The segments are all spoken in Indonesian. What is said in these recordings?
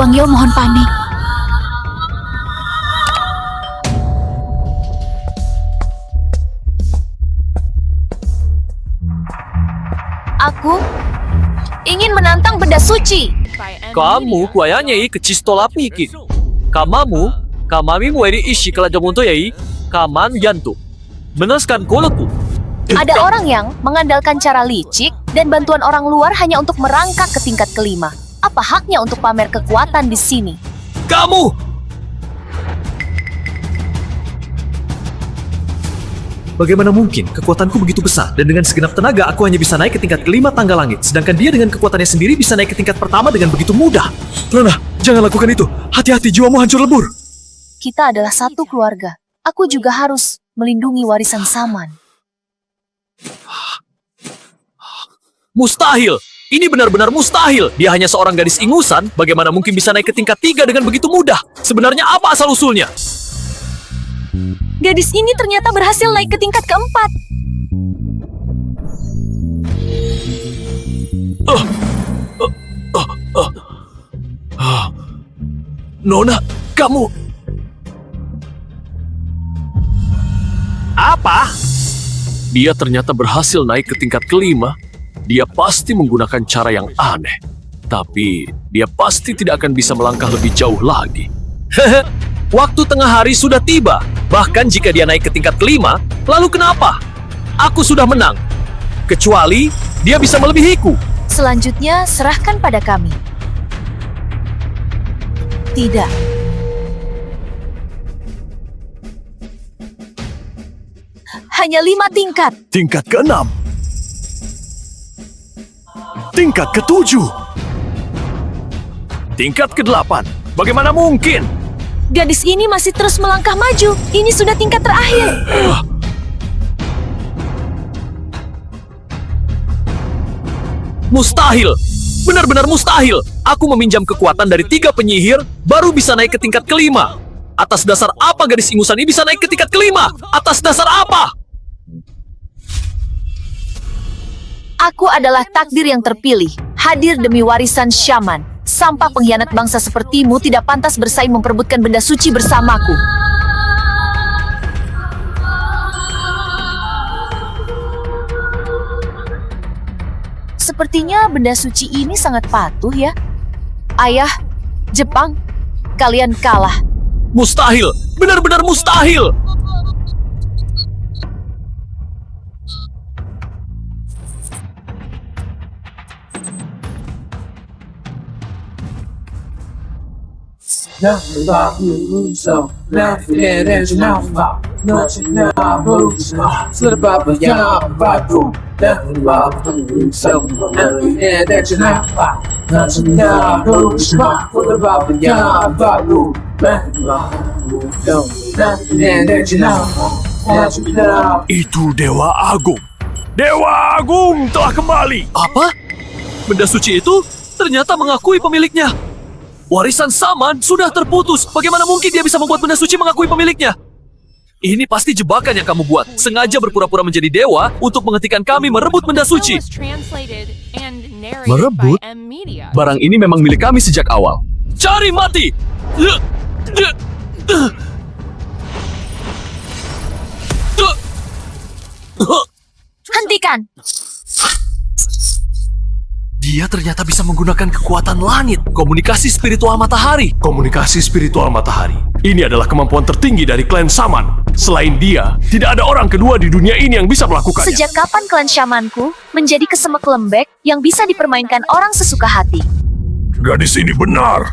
Wang Yao mohon panik. Aku ingin menantang benda suci. Kamu kuayanya kecistola piki. Kamami mueri ishi kala jamonto yai. Kaman yantu. Menaskan kolaku. Ada orang yang mengandalkan cara licik dan bantuan orang luar hanya untuk merangkak ke tingkat kelima. Apa haknya untuk pamer kekuatan di sini? Kamu! Bagaimana mungkin kekuatanku begitu besar dan dengan segenap tenaga aku hanya bisa naik ke tingkat kelima tangga langit, sedangkan dia dengan kekuatannya sendiri bisa naik ke tingkat pertama dengan begitu mudah. Lona, jangan lakukan itu. Hati-hati, jiwamu hancur lebur. Kita adalah satu keluarga. Aku juga harus melindungi warisan Saman. Mustahil! Ini benar-benar mustahil. Dia hanya seorang gadis ingusan. Bagaimana mungkin bisa naik ke tingkat 3 dengan begitu mudah? Sebenarnya apa asal-usulnya? Gadis ini ternyata berhasil naik ke tingkat keempat. Nona, kamu... Apa? Dia ternyata berhasil naik ke tingkat kelima. Dia pasti menggunakan cara yang aneh. Tapi dia pasti tidak akan bisa melangkah lebih jauh lagi. Hehe, waktu tengah hari sudah tiba. Bahkan jika dia naik ke tingkat kelima, lalu kenapa? Aku sudah menang. Kecuali dia bisa melebihiku. Selanjutnya, serahkan pada kami. Tidak. Hanya 5 tingkat. Tingkat ke-6. Tingkat ke-7. Tingkat ke-8. Bagaimana mungkin? Gadis ini masih terus melangkah maju. Ini sudah tingkat terakhir. Mustahil! Benar-benar mustahil! Aku meminjam kekuatan dari 3 penyihir, baru bisa naik ke tingkat kelima. Atas dasar apa gadis ingusan ini bisa naik ke tingkat kelima? Atas dasar apa? Aku adalah takdir yang terpilih, hadir demi warisan Syaman. Sampah pengkhianat bangsa sepertimu tidak pantas bersaing memperebutkan benda suci bersamaku. Sepertinya benda suci ini sangat patuh ya. Ayah, Jepang, kalian kalah. Mustahil! Benar-benar mustahil! Itu Dewa Agung. Dewa Agung telah kembali. Apa? Benda suci itu ternyata mengakui pemiliknya. Warisan Saman sudah terputus. Bagaimana mungkin dia bisa membuat benda suci mengakui pemiliknya? Ini pasti jebakan yang kamu buat. Sengaja berpura-pura menjadi dewa untuk menghentikan kami merebut benda suci. Merebut? Barang ini memang milik kami sejak awal. Cari mati! Hentikan! Dia ternyata bisa menggunakan kekuatan langit. Komunikasi spiritual matahari. Komunikasi spiritual matahari. Ini adalah kemampuan tertinggi dari klan Saman. Selain dia, tidak ada orang kedua di dunia ini yang bisa melakukannya. Sejak kapan klan Syamanku menjadi kesemek lembek yang bisa dipermainkan orang sesuka hati? Gadis ini benar.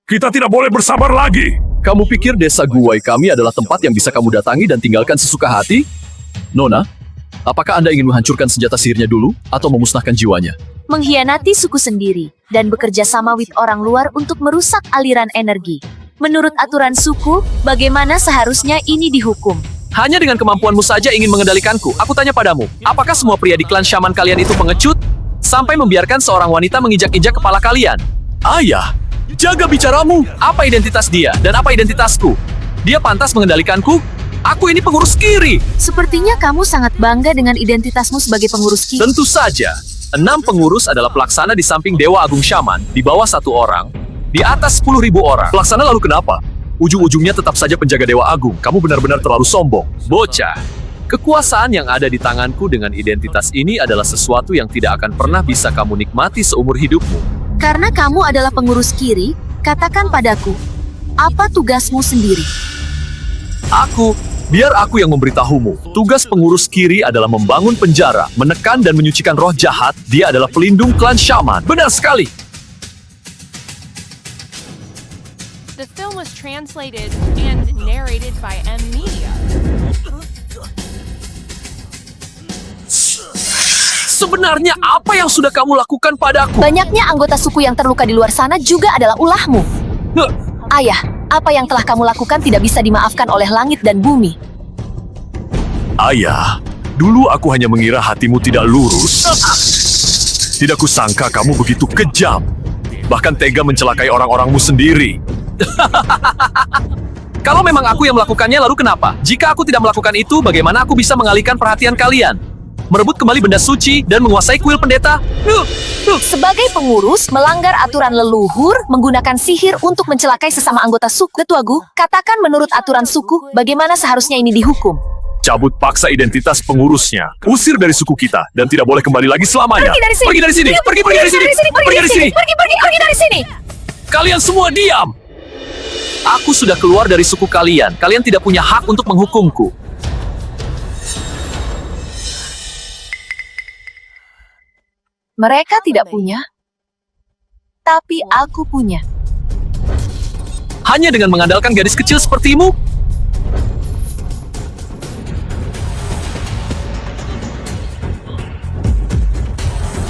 Kita tidak boleh bersabar lagi. Kamu pikir desa Guwai kami adalah tempat yang bisa kamu datangi dan tinggalkan sesuka hati? Nona, apakah Anda ingin menghancurkan senjata sihirnya dulu atau memusnahkan jiwanya? Mengkhianati suku sendiri dan bekerja sama with orang luar untuk merusak aliran energi. Menurut aturan suku, bagaimana seharusnya ini dihukum? Hanya dengan kemampuanmu saja ingin mengendalikanku. Aku tanya padamu, apakah semua pria di klan Syaman kalian itu pengecut? Sampai membiarkan seorang wanita menginjak-injak kepala kalian? Ayah, jaga bicaramu. Apa identitas dia dan apa identitasku? Dia pantas mengendalikanku? Aku ini pengurus Kiri. Sepertinya kamu sangat bangga dengan identitasmu sebagai pengurus Kiri. Tentu saja. 6 pengurus adalah pelaksana di samping Dewa Agung Syaman, di bawah 1 orang. Di atas 10.000 orang. Pelaksana lalu kenapa? Ujung-ujungnya tetap saja penjaga Dewa Agung. Kamu benar-benar terlalu sombong. Bocah. Kekuasaan yang ada di tanganku dengan identitas ini adalah sesuatu yang tidak akan pernah bisa kamu nikmati seumur hidupmu. Karena kamu adalah pengurus Kiri, katakan padaku, apa tugasmu sendiri? Biar aku yang memberitahumu. Tugas pengurus Kiri adalah membangun penjara, menekan dan menyucikan roh jahat. Dia adalah pelindung klan Shaman. Benar sekali. The film was translated and narrated by M Media. Sebenarnya apa yang sudah kamu lakukan padaku? Banyaknya anggota suku yang terluka di luar sana juga adalah ulahmu. Huh, Ayah, apa yang telah kamu lakukan tidak bisa dimaafkan oleh langit dan bumi. Ayah, dulu aku hanya mengira hatimu tidak lurus. Tidak kusangka kamu begitu kejam. Bahkan tega mencelakai orang-orangmu sendiri. Kalau memang aku yang melakukannya, lalu kenapa? Jika aku tidak melakukan itu, bagaimana aku bisa mengalihkan perhatian kalian? Merebut kembali benda suci dan menguasai kuil pendeta? Sebagai pengurus, melanggar aturan leluhur, menggunakan sihir untuk mencelakai sesama anggota suku. Ketuagu, katakan menurut aturan suku, bagaimana seharusnya ini dihukum? Cabut paksa identitas pengurusnya. Usir dari suku kita dan tidak boleh kembali lagi selamanya. Pergi dari sini! Pergi dari sini! Pergi dari sini! Pergi dari sini! Pergi dari sini! Kalian semua diam! Aku sudah keluar dari suku kalian. Kalian tidak punya hak untuk menghukumku. Mereka tidak punya, tapi aku punya. Hanya dengan mengandalkan gadis kecil sepertimu?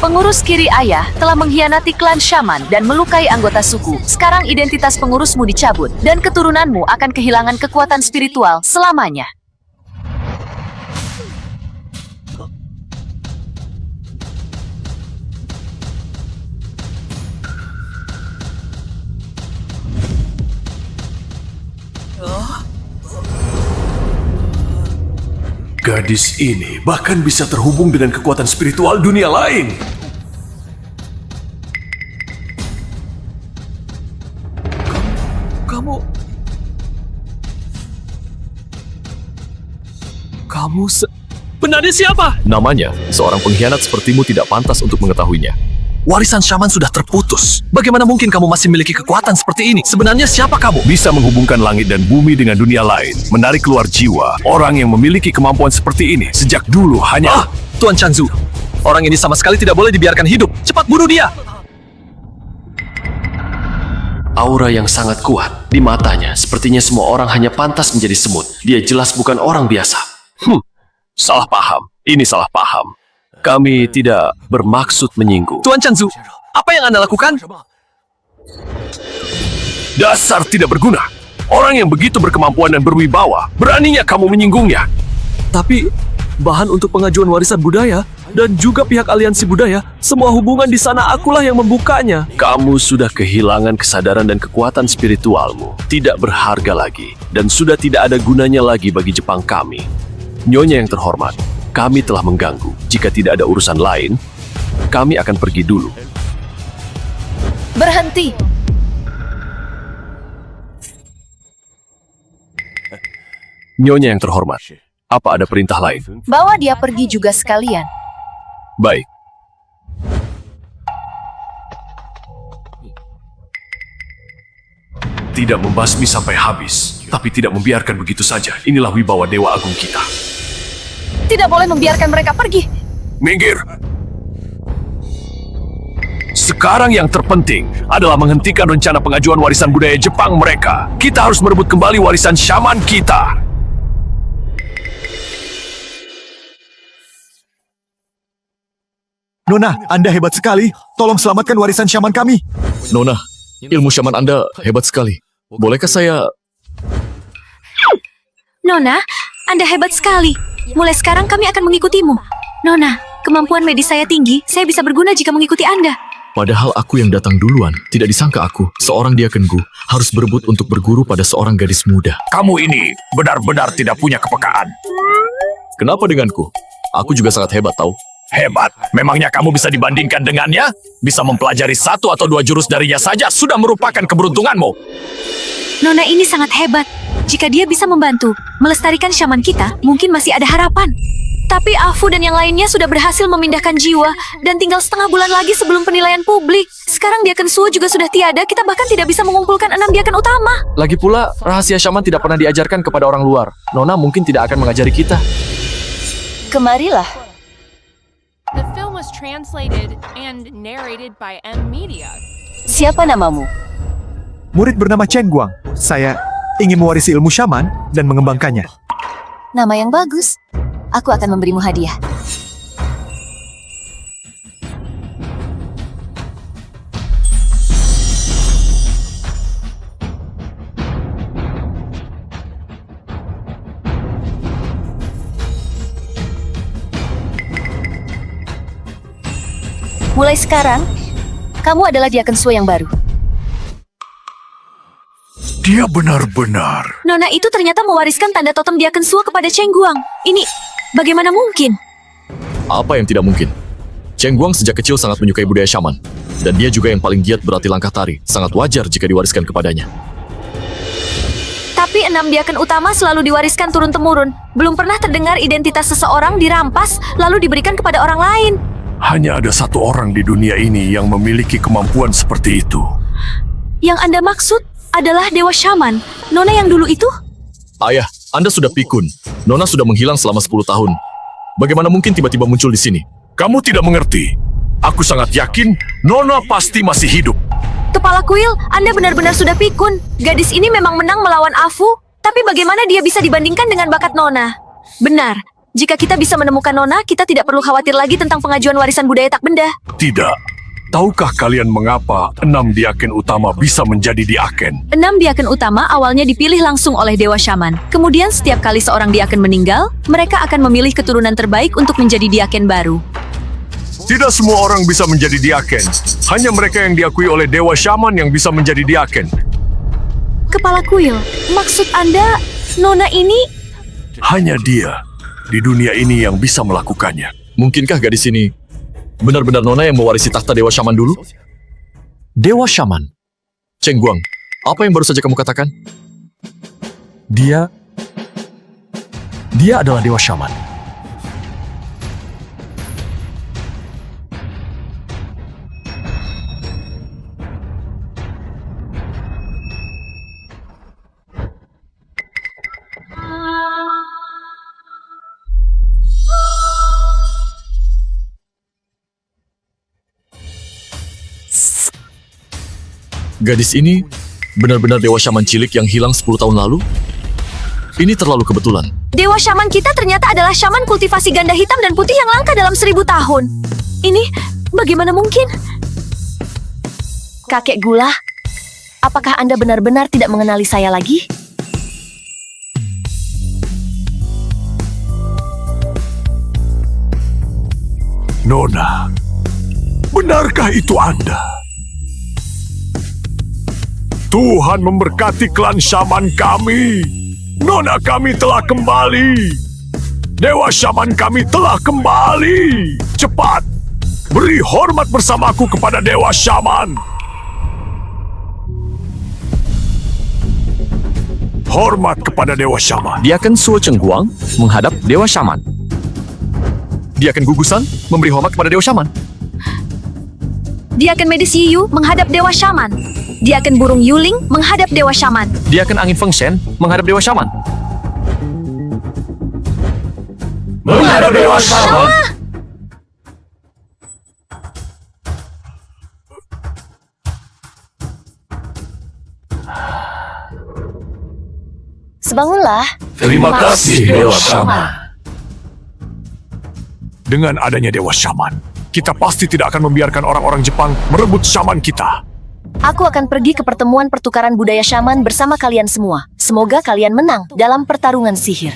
Pengurus Kiri Ayah telah mengkhianati klan Shaman dan melukai anggota suku. Sekarang identitas pengurusmu dicabut, dan keturunanmu akan kehilangan kekuatan spiritual selamanya. Gadis ini bahkan bisa terhubung dengan kekuatan spiritual dunia lain. Kamu Benarnya siapa? Namanya, seorang pengkhianat sepertimu tidak pantas untuk mengetahuinya. Warisan Shaman sudah terputus. Bagaimana mungkin kamu masih memiliki kekuatan seperti ini? Sebenarnya siapa kamu? Bisa menghubungkan langit dan bumi dengan dunia lain. Menarik keluar jiwa. Orang yang memiliki kemampuan seperti ini sejak dulu hanya... Tuan Changzu, orang ini sama sekali tidak boleh dibiarkan hidup. Cepat bunuh dia! Aura yang sangat kuat. Di matanya, sepertinya semua orang hanya pantas menjadi semut. Dia jelas bukan orang biasa. Salah paham. Ini salah paham. Kami tidak bermaksud menyinggung. Tuan Changzu, apa yang Anda lakukan? Dasar tidak berguna. Orang yang begitu berkemampuan dan berwibawa, beraninya kamu menyinggungnya. Tapi, bahan untuk pengajuan warisan budaya, dan juga pihak aliansi budaya, semua hubungan di sana akulah yang membukanya. Kamu sudah kehilangan kesadaran dan kekuatan spiritualmu. Tidak berharga lagi, dan sudah tidak ada gunanya lagi bagi Jepang kami. Nyonya yang terhormat, kami telah mengganggu. Jika tidak ada urusan lain, kami akan pergi dulu. Berhenti! Nyonya yang terhormat, apa ada perintah lain? Bawa dia pergi juga sekalian. Baik. Tidak membasmi sampai habis, tapi tidak membiarkan begitu saja. Inilah wibawa Dewa Agung kita. Tidak boleh membiarkan mereka pergi. Minggir! Sekarang yang terpenting adalah menghentikan rencana pengajuan warisan budaya Jepang mereka. Kita harus merebut kembali warisan Shaman kita. Nona, Anda hebat sekali. Tolong selamatkan warisan Shaman kami. Nona, ilmu Shaman Anda hebat sekali. Bolehkah saya... Nona, Anda hebat sekali. Mulai sekarang kami akan mengikutimu. Nona, kemampuan medis saya tinggi. Saya bisa berguna jika mengikuti Anda. Padahal aku yang datang duluan. Tidak disangka aku, seorang diakenku, harus berebut untuk berguru pada seorang gadis muda. Kamu ini benar-benar tidak punya kepekaan. Kenapa denganku? Aku juga sangat hebat, tahu? Hebat. Memangnya kamu bisa dibandingkan dengannya? Bisa mempelajari 1 atau 2 jurus darinya saja sudah merupakan keberuntunganmu. Nona ini sangat hebat. Jika dia bisa membantu melestarikan syaman kita, mungkin masih ada harapan. Tapi Afu dan yang lainnya sudah berhasil memindahkan jiwa dan tinggal setengah bulan lagi sebelum penilaian publik. Sekarang Diaken Suo juga sudah tiada, kita bahkan tidak bisa mengumpulkan 6 Diaken utama. Lagi pula, rahasia syaman tidak pernah diajarkan kepada orang luar. Nona mungkin tidak akan mengajari kita. Kemarilah. The film was translated and narrated by M Media. Siapa namamu? Murid bernama Chen Guang. Saya ingin mewarisi ilmu syaman dan mengembangkannya. Nama yang bagus. Aku akan memberimu hadiah. Mulai sekarang, kamu adalah Diaken Suo yang baru. Dia benar-benar. Nona itu ternyata mewariskan tanda totem Diaken Suo kepada Cheng Guang. Ini bagaimana mungkin? Apa yang tidak mungkin? Cheng Guang sejak kecil sangat menyukai budaya syaman. Dan dia juga yang paling giat berlatih langkah tari. Sangat wajar jika diwariskan kepadanya. Tapi 6 Diaken utama selalu diwariskan turun-temurun. Belum pernah terdengar identitas seseorang dirampas lalu diberikan kepada orang lain. Hanya ada 1 orang di dunia ini yang memiliki kemampuan seperti itu. Yang Anda maksud adalah Dewa Syaman. Nona yang dulu itu? Ayah, Anda sudah pikun. Nona sudah menghilang selama 10 tahun. Bagaimana mungkin tiba-tiba muncul di sini? Kamu tidak mengerti. Aku sangat yakin Nona pasti masih hidup. Kepala kuil, Anda benar-benar sudah pikun. Gadis ini memang menang melawan Afu, tapi bagaimana dia bisa dibandingkan dengan bakat Nona? Benar, jika kita bisa menemukan Nona, kita tidak perlu khawatir lagi tentang pengajuan warisan budaya tak benda. Tidak. Tahukah kalian mengapa 6 Diaken utama bisa menjadi Diaken? 6 Diaken utama awalnya dipilih langsung oleh Dewa Syaman. Kemudian setiap kali seorang Diaken meninggal, mereka akan memilih keturunan terbaik untuk menjadi Diaken baru. Tidak semua orang bisa menjadi Diaken. Hanya mereka yang diakui oleh Dewa Syaman yang bisa menjadi Diaken. Kepala kuil, maksud Anda, Nona ini? Hanya dia di dunia ini yang bisa melakukannya. Mungkinkah gadis ini benar-benar Nona yang mewarisi takhta Dewa Syaman dulu? Dewa Syaman. Cheng Guang, apa yang baru saja kamu katakan? Dia adalah Dewa Syaman. Gadis ini benar-benar Dewa Syaman cilik yang hilang 10 tahun lalu? Ini terlalu kebetulan. Dewa Syaman kita ternyata adalah Syaman kultivasi ganda hitam dan putih yang langka dalam 1000 tahun. Ini bagaimana mungkin? Kakek Gula, apakah Anda benar-benar tidak mengenali saya lagi? Nona, benarkah itu Anda? Tuhan memberkati klan Syaman kami. Nona kami telah kembali. Dewa Syaman kami telah kembali. Cepat, beri hormat bersamaku kepada Dewa Syaman. Hormat kepada Dewa Syaman. Diaken Suo Cheng Guang menghadap Dewa Syaman. Diaken Gugusan memberi hormat kepada Dewa Syaman. Diaken Medis Yiyu menghadap Dewa Syaman. Diaken Burung Yuling menghadap Dewa Syaman. Diaken Angin Feng Shen menghadap Dewa Syaman. Menghadap Dewa Syaman. Sebangunlah. Terima kasih Dewa Syaman. Dengan adanya Dewa Syaman, kita pasti tidak akan membiarkan orang-orang Jepang merebut Syaman kita. Aku akan pergi ke pertemuan pertukaran budaya Syaman bersama kalian semua. Semoga kalian menang dalam pertarungan sihir.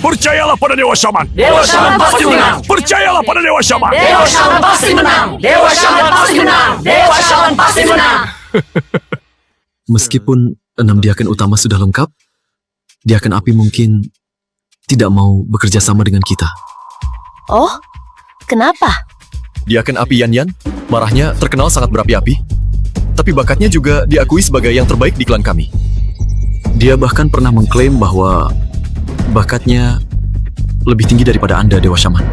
Percayalah pada Dewa Syaman. Dewa Syaman pasti menang. Percayalah pada Dewa Syaman. Dewa Syaman pasti menang. Dewa Syaman pasti menang. Dewa Syaman pasti menang. Meskipun 6 Diaken utama sudah lengkap, Diaken Api mungkin tidak mau bekerja sama dengan kita. Oh, Kenapa? Diaken Api Yan Yan, marahnya terkenal sangat berapi-api. Tapi bakatnya juga diakui sebagai yang terbaik di klan kami. Dia bahkan pernah mengklaim bahwa bakatnya lebih tinggi daripada Anda, Dewa Shaman.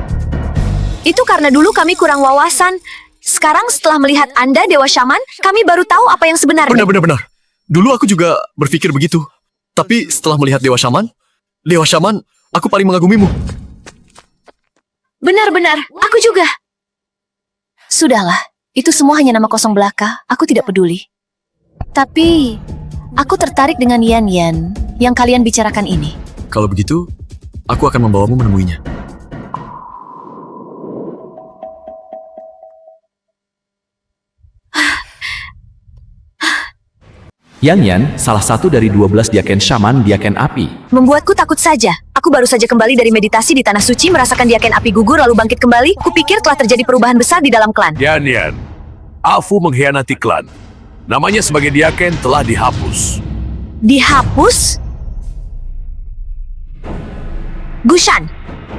Itu karena dulu kami kurang wawasan. Sekarang setelah melihat Anda, Dewa Shaman, kami baru tahu apa yang sebenarnya. Benar. Dulu aku juga berpikir begitu. Tapi setelah melihat Dewa Shaman, aku paling mengagumimu. Benar-benar, aku juga. Sudahlah, itu semua hanya nama kosong belaka. Aku tidak peduli. Tapi, aku tertarik dengan Yan Yan yang kalian bicarakan ini. Kalau begitu, aku akan membawamu menemuinya. Yan Yan, salah satu dari 12 Diaken Shaman Diaken Api. Membuatku takut saja. Aku baru saja kembali dari meditasi di Tanah Suci, merasakan Diaken Api gugur lalu bangkit kembali. Kupikir telah terjadi perubahan besar di dalam klan. Yan Yan, Afu mengkhianati klan. Namanya sebagai Diaken telah dihapus. Dihapus? Gushan,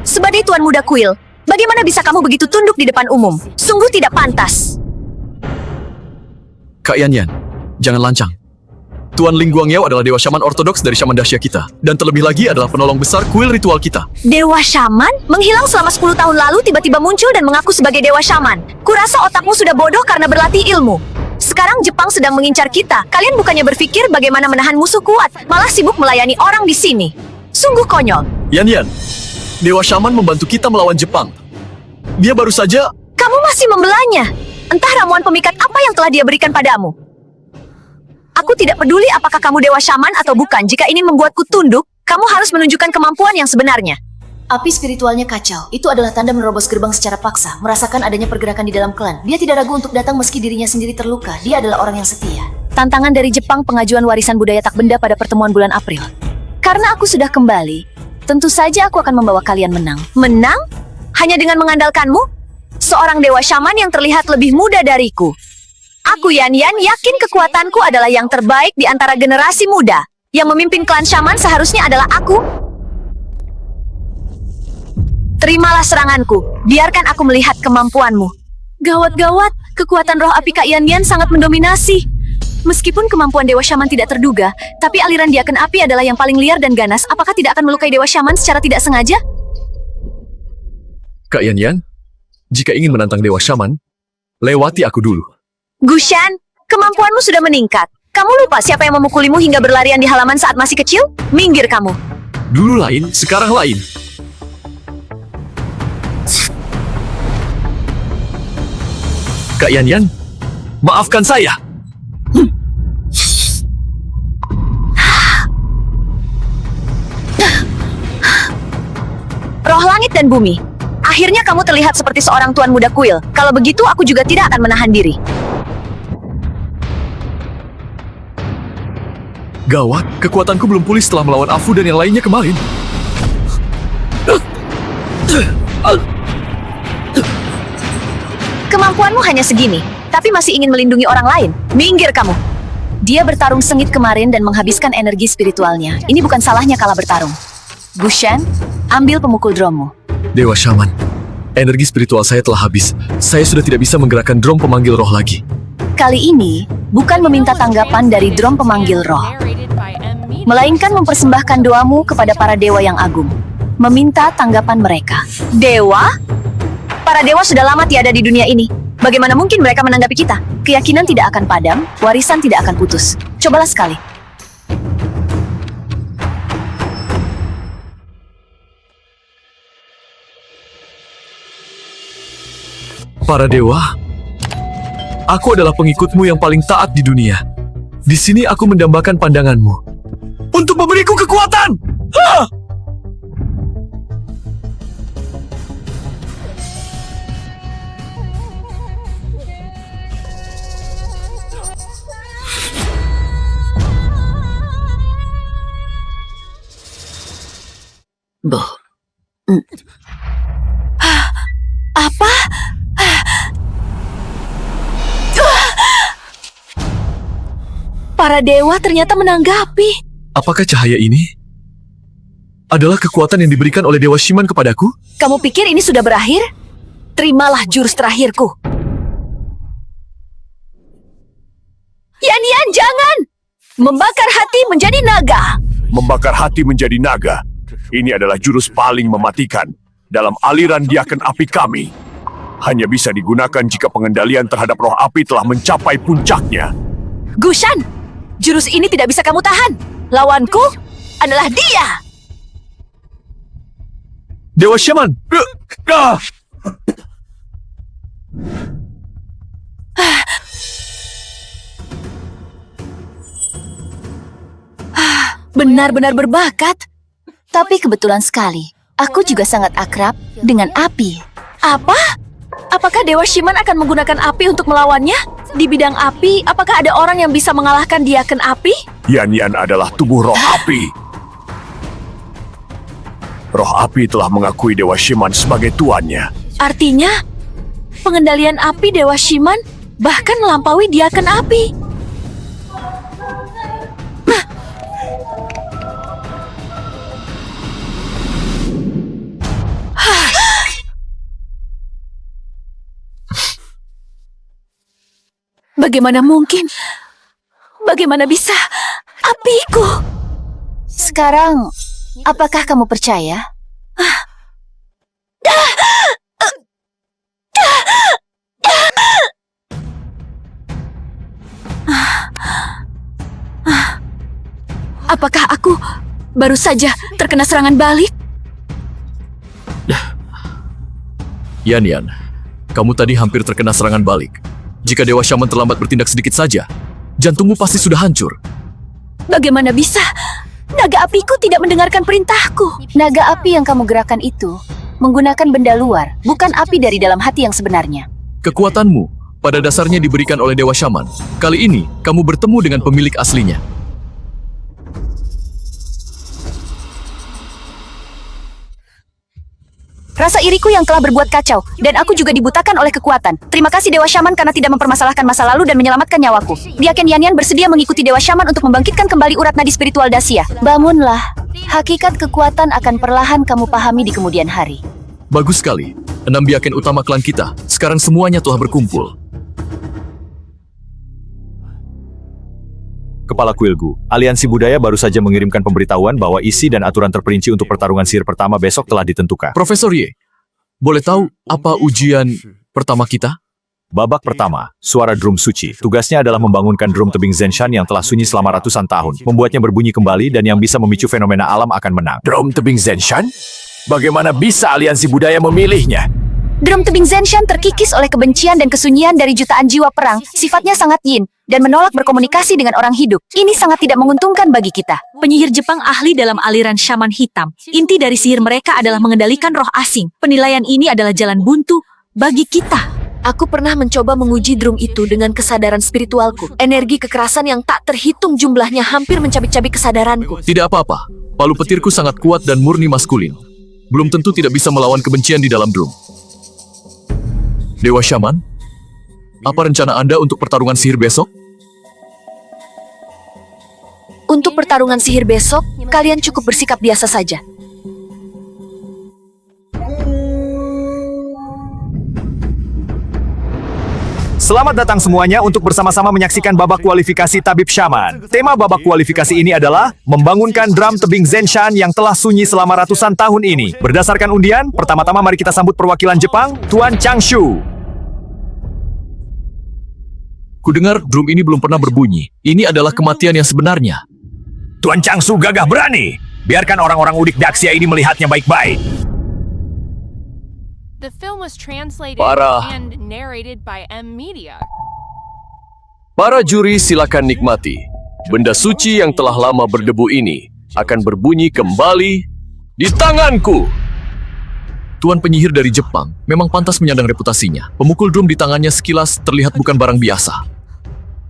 sebagai tuan muda kuil, bagaimana bisa kamu begitu tunduk di depan umum? Sungguh tidak pantas. Kak Yan Yan, jangan lancang. Tuan Ling Guangyao adalah dewa shaman ortodoks dari shaman dahsyat kita. Dan terlebih lagi adalah penolong besar kuil ritual kita. Dewa Shaman? Menghilang selama 10 tahun lalu tiba-tiba muncul dan mengaku sebagai Dewa Shaman. Kurasa otakmu sudah bodoh karena berlatih ilmu. Sekarang Jepang sedang mengincar kita. Kalian bukannya berpikir bagaimana menahan musuh kuat, malah sibuk melayani orang di sini. Sungguh konyol. Yan Yan, Dewa Shaman membantu kita melawan Jepang. Dia baru saja... Kamu masih membelanya. Entah ramuan pemikat apa yang telah dia berikan padamu. Aku tidak peduli apakah kamu Dewa Shaman atau bukan. Jika ingin membuatku tunduk, kamu harus menunjukkan kemampuan yang sebenarnya. Api spiritualnya kacau. Itu adalah tanda menerobos gerbang secara paksa. Merasakan adanya pergerakan di dalam klan. Dia tidak ragu untuk datang meski dirinya sendiri terluka. Dia adalah orang yang setia. Tantangan dari Jepang pengajuan warisan budaya tak benda pada pertemuan bulan April. Karena aku sudah kembali, tentu saja aku akan membawa kalian menang. Menang? Hanya dengan mengandalkanmu? Seorang Dewa Shaman yang terlihat lebih muda dariku. Aku Yan Yan yakin kekuatanku adalah yang terbaik di antara generasi muda. Yang memimpin klan Shaman seharusnya adalah aku. Terimalah seranganku. Biarkan aku melihat kemampuanmu. Gawat-gawat, kekuatan roh api Kak Yan Yan sangat mendominasi. Meskipun kemampuan Dewa Shaman tidak terduga, tapi aliran Diaken Api adalah yang paling liar dan ganas. Apakah tidak akan melukai Dewa Shaman secara tidak sengaja? Kak Yan Yan, jika ingin menantang Dewa Shaman, lewati aku dulu. Gushan, kemampuanmu sudah meningkat. Kamu lupa siapa yang memukulimu hingga berlarian di halaman saat masih kecil? Minggir kamu. Dulu lain, sekarang lain. Kak Yan Yan, maafkan saya. Roh langit dan bumi. Akhirnya kamu terlihat seperti seorang tuan muda kuil. Kalau begitu aku juga tidak akan menahan diri. Gawat, kekuatanku belum pulih setelah melawan Afu dan yang lainnya kemarin. Kemampuanmu hanya segini, tapi masih ingin melindungi orang lain. Minggir kamu. Dia bertarung sengit kemarin dan menghabiskan energi spiritualnya. Ini bukan salahnya kalah bertarung. Gushan, ambil pemukul drummu. Dewa Shaman, energi spiritual saya telah habis. Saya sudah tidak bisa menggerakkan drum pemanggil roh lagi. Kali ini, bukan meminta tanggapan dari drum pemanggil roh, melainkan mempersembahkan doamu kepada para dewa yang agung. Meminta tanggapan mereka. Dewa? Para dewa sudah lama tiada di dunia ini. Bagaimana mungkin mereka menanggapi kita? Keyakinan tidak akan padam, warisan tidak akan putus. Cobalah sekali. Para dewa, aku adalah pengikutmu yang paling taat di dunia. Di sini aku mendambakan pandanganmu untuk memberiku kekuatan. Hah! Apa? Para dewa ternyata menanggapi. Apakah cahaya ini adalah kekuatan yang diberikan oleh Dewa Shiman kepadaku? Kamu pikir ini sudah berakhir? Terimalah jurus terakhirku. Yan, jangan! Membakar hati menjadi naga. Membakar hati menjadi naga. Ini adalah jurus paling mematikan dalam aliran diaken api kami. Hanya bisa digunakan jika pengendalian terhadap roh api telah mencapai puncaknya. Gushan, jurus ini tidak bisa kamu tahan. Lawanku adalah dia. Dewa Shaman! Benar-benar berbakat. Tapi kebetulan sekali, aku juga sangat akrab dengan api. Apa? Apakah Dewa Shiman akan menggunakan api untuk melawannya? Di bidang api, apakah ada orang yang bisa mengalahkan Diaken Api? Yan adalah tubuh roh api. Roh api telah mengakui Dewa Shiman sebagai tuannya. Artinya, pengendalian api Dewa Shiman bahkan melampaui Diaken Api. Bagaimana mungkin? Bagaimana bisa? Apiku! Sekarang, apakah kamu percaya? Apakah aku baru saja terkena serangan balik? Yan, kamu tadi hampir terkena serangan balik. Jika Dewa Shaman terlambat bertindak sedikit saja, jantungmu pasti sudah hancur. Bagaimana bisa? Naga apiku tidak mendengarkan perintahku. Naga api yang kamu gerakan itu menggunakan benda luar, bukan api dari dalam hati yang sebenarnya. Kekuatanmu pada dasarnya diberikan oleh Dewa Shaman. Kali ini, kamu bertemu dengan pemilik aslinya. Rasa iriku yang telah berbuat kacau, dan aku juga dibutakan oleh kekuatan. Terima kasih Dewa Shaman karena tidak mempermasalahkan masa lalu dan menyelamatkan nyawaku. Diaken Yan bersedia mengikuti Dewa Shaman untuk membangkitkan kembali urat nadi spiritual Dacia. Bangunlah. Hakikat kekuatan akan perlahan kamu pahami di kemudian hari. Bagus sekali. 6 Diaken utama klan kita, sekarang semuanya telah berkumpul. Kepala Kuilgu, Aliansi Budaya baru saja mengirimkan pemberitahuan bahwa isi dan aturan terperinci untuk pertarungan sihir pertama besok telah ditentukan. Profesor Ye, boleh tahu apa ujian pertama kita? Babak pertama, suara drum suci. Tugasnya adalah membangunkan drum tebing Zenshan yang telah sunyi selama ratusan tahun, membuatnya berbunyi kembali dan yang bisa memicu fenomena alam akan menang. Drum tebing Zenshan? Bagaimana bisa Aliansi Budaya memilihnya? Drum tebing Zenshan terkikis oleh kebencian dan kesunyian dari jutaan jiwa perang, sifatnya sangat yin, dan menolak berkomunikasi dengan orang hidup. Ini sangat tidak menguntungkan bagi kita. Penyihir Jepang ahli dalam aliran Shaman hitam. Inti dari sihir mereka adalah mengendalikan roh asing. Penilaian ini adalah jalan buntu bagi kita. Aku pernah mencoba menguji drum itu dengan kesadaran spiritualku. Energi kekerasan yang tak terhitung jumlahnya hampir mencabik-cabik kesadaranku. Tidak apa-apa. Palu petirku sangat kuat dan murni maskulin. Belum tentu tidak bisa melawan kebencian di dalam drum. Dewa Shaman, apa rencana Anda untuk pertarungan sihir besok? Untuk pertarungan sihir besok, kalian cukup bersikap biasa saja. Selamat datang semuanya untuk bersama-sama menyaksikan babak kualifikasi Tabib Shaman. Tema babak kualifikasi ini adalah membangunkan drum tebing Zenshan yang telah sunyi selama ratusan tahun ini. Berdasarkan undian, pertama-tama mari kita sambut perwakilan Jepang, Tuan Changshu. Kudengar drum ini belum pernah berbunyi. Ini adalah kematian yang sebenarnya. Tuan Changshu gagah berani. Biarkan orang-orang udik Daxia ini melihatnya baik-baik. The film was translated Parah. and narrated by M Media. Para juri silakan nikmati. Benda suci yang telah lama berdebu ini akan berbunyi kembali di tanganku. Tuan penyihir dari Jepang memang pantas menyandang reputasinya. Pemukul drum di tangannya sekilas terlihat bukan barang biasa.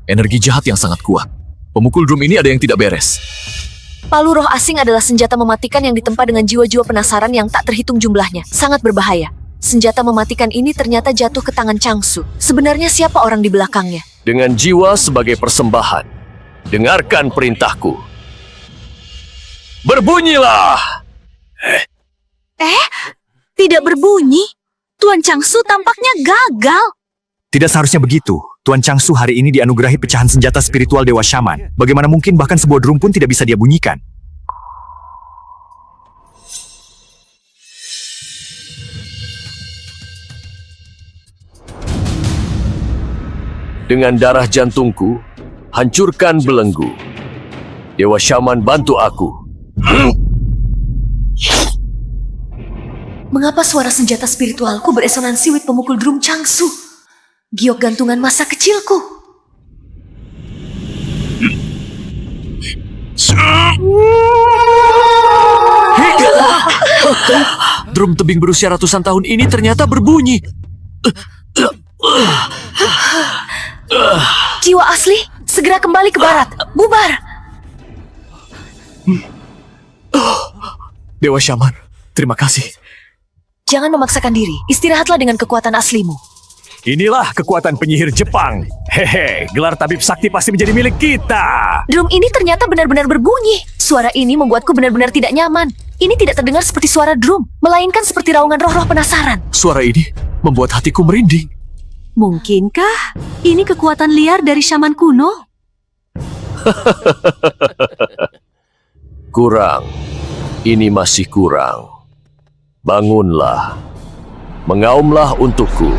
Energi jahat yang sangat kuat. Pemukul drum ini ada yang tidak beres. Palu roh asing adalah senjata mematikan yang ditempa dengan jiwa-jiwa penasaran yang tak terhitung jumlahnya. Sangat berbahaya. Senjata mematikan ini ternyata jatuh ke tangan Changshu. Sebenarnya siapa orang di belakangnya? Dengan jiwa sebagai persembahan, dengarkan perintahku. Berbunyilah! Tidak berbunyi. Tuan Changsu tampaknya gagal. Tidak seharusnya begitu. Tuan Changsu hari ini dianugerahi pecahan senjata spiritual Dewa Shaman. Bagaimana mungkin bahkan sebuah drum pun tidak bisa dia bunyikan? Dengan darah jantungku, hancurkan belenggu. Dewa Shaman, bantu aku. Mengapa suara senjata spiritualku beresonansi with pemukul drum Changsu? Giok gantungan masa kecilku. Drum tebing berusia ratusan tahun ini ternyata berbunyi. Jiwa asli, segera kembali ke barat. Bubar! Dewa Shaman, terima kasih. Jangan memaksakan diri. Istirahatlah dengan kekuatan aslimu. Inilah kekuatan penyihir Jepang. Hehe, gelar tabib sakti pasti menjadi milik kita. Drum ini ternyata benar-benar berbunyi. Suara ini membuatku benar-benar tidak nyaman. Ini tidak terdengar seperti suara drum, melainkan seperti raungan roh-roh penasaran. Suara ini membuat hatiku merinding. Mungkinkah ini kekuatan liar dari syaman kuno? Kurang. Ini masih kurang. Bangunlah. Mengaumlah untukku.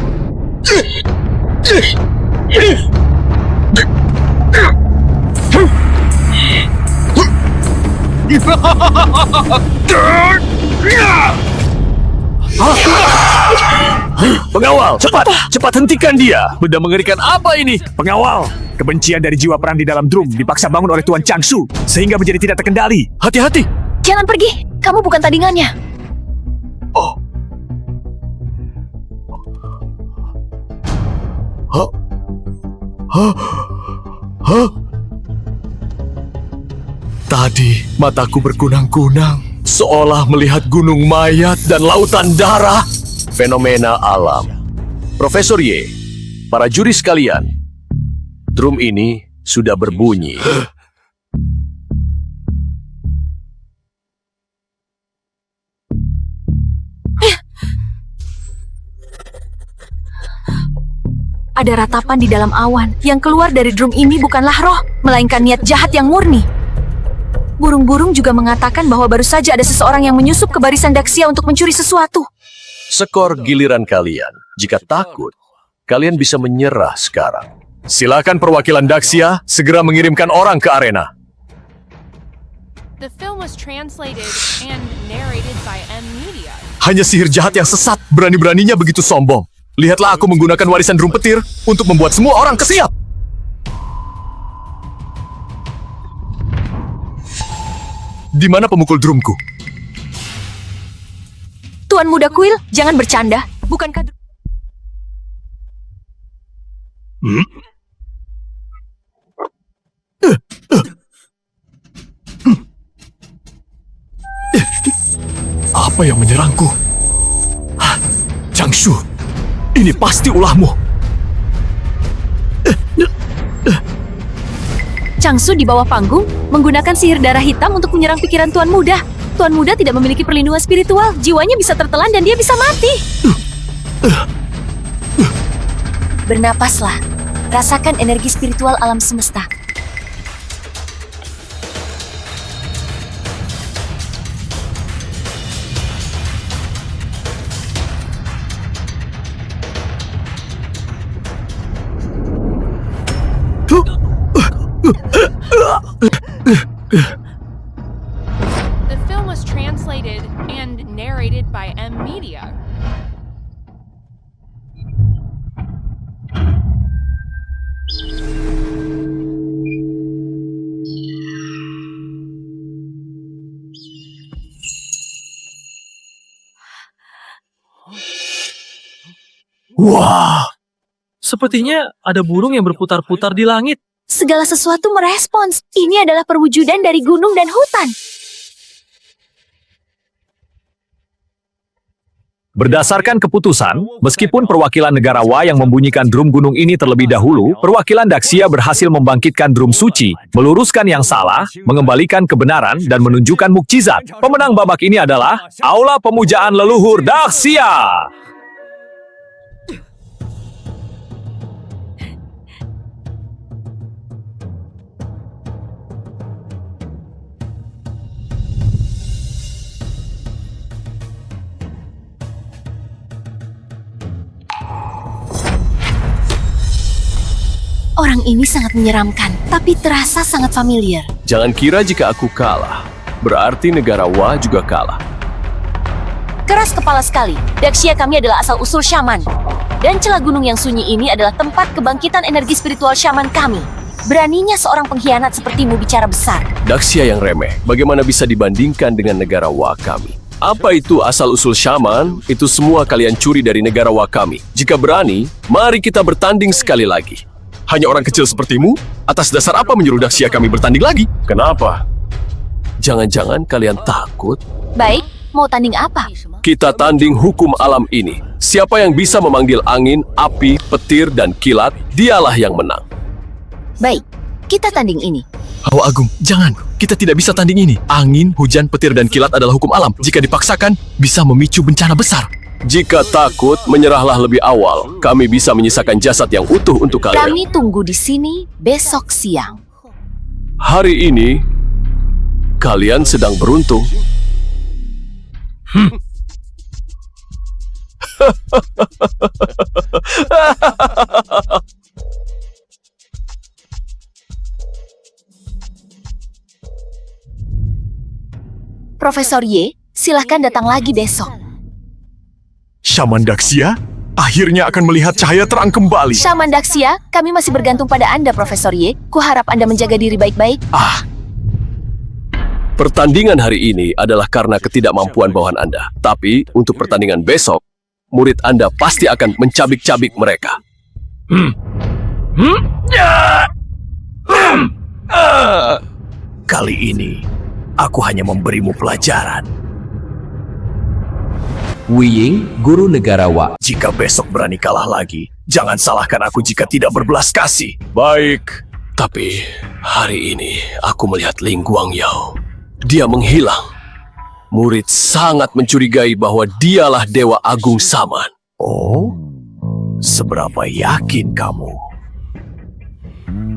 Pengawal, cepat hentikan dia. Benda mengerikan apa ini? Pengawal, kebencian dari jiwa perang di dalam drum dipaksa bangun oleh Tuan Changsu sehingga menjadi tidak terkendali. Hati-hati. Jangan pergi, kamu bukan tandingannya. Oh. Hah? Hah? Hah? Tadi mataku berkunang-kunang, seolah melihat gunung mayat dan lautan darah. Fenomena alam. Profesor Y, para juri sekalian, drum ini sudah berbunyi. Ada ratapan di dalam awan. Yang keluar dari drum ini bukanlah roh, melainkan niat jahat yang murni. Burung-burung juga mengatakan bahwa baru saja ada seseorang yang menyusup ke barisan Daxia untuk mencuri sesuatu. Skor giliran kalian. Jika takut, kalian bisa menyerah sekarang. Silakan perwakilan Daxia segera mengirimkan orang ke arena. The film was translated and narrated by M Media. Hanya sihir jahat yang sesat, berani-beraninya begitu sombong. Lihatlah aku menggunakan warisan drum petir untuk membuat semua orang kesiap. Di mana pemukul drumku? Tuan Muda Kuil, jangan bercanda. Bukankah... Apa yang menyerangku? Changsu, ini pasti ulahmu. Changsu di bawah panggung menggunakan sihir darah hitam untuk menyerang pikiran Tuan Muda. Tuan Muda tidak memiliki perlindungan spiritual. Jiwanya bisa tertelan dan dia bisa mati. Bernapaslah. Rasakan energi spiritual alam semesta. The film was translated and narrated by M Media. Wah, sepertinya ada burung yang berputar-putar di langit. Segala sesuatu merespons. Ini adalah perwujudan dari gunung dan hutan. Berdasarkan keputusan, meskipun perwakilan negara Wa yang membunyikan drum gunung ini terlebih dahulu, perwakilan Daxia berhasil membangkitkan drum suci, meluruskan yang salah, mengembalikan kebenaran, dan menunjukkan mukjizat. Pemenang babak ini adalah Aula Pemujaan Leluhur Daxia. Orang ini sangat menyeramkan, tapi terasa sangat familiar. Jangan kira jika aku kalah, berarti negara Wa juga kalah. Keras kepala sekali. Daxia kami adalah asal-usul syaman. Dan celah gunung yang sunyi ini adalah tempat kebangkitan energi spiritual syaman kami. Beraninya seorang pengkhianat sepertimu bicara besar. Daxia yang remeh, bagaimana bisa dibandingkan dengan negara Wa kami? Apa itu asal-usul syaman? Itu semua kalian curi dari negara Wa kami. Jika berani, mari kita bertanding sekali lagi. Hanya orang kecil sepertimu? Atas dasar apa menyuruh Daxia kami bertanding lagi? Kenapa? Jangan-jangan kalian takut? Baik, mau tanding apa? Kita tanding hukum alam ini. Siapa yang bisa memanggil angin, api, petir, dan kilat, dialah yang menang. Baik, kita tanding ini. Hawa Agung, jangan. Kita tidak bisa tanding ini. Angin, hujan, petir, dan kilat adalah hukum alam. Jika dipaksakan, bisa memicu bencana besar. Jika takut, menyerahlah lebih awal. Kami bisa menyisakan jasad yang utuh untuk kalian. Kami tunggu di sini besok siang. Hari ini, kalian sedang beruntung. Profesor Y, silahkan datang lagi besok. Syaman Daxia akhirnya akan melihat cahaya terang kembali. Syaman Daxia, kami masih bergantung pada Anda, Profesor Y. Kuharap Anda menjaga diri baik-baik. Pertandingan hari ini adalah karena ketidakmampuan bawahan Anda. Tapi, untuk pertandingan besok, murid Anda pasti akan mencabik-cabik mereka. Kali ini, aku hanya memberimu pelajaran. Wiying, guru negara Wa. Jika besok berani kalah lagi, jangan salahkan aku jika tidak berbelas kasih. Baik, tapi hari ini aku melihat Ling Guangyao. Dia menghilang. Murid sangat mencurigai bahwa dialah Dewa Agung Saman. Oh, seberapa yakin kamu?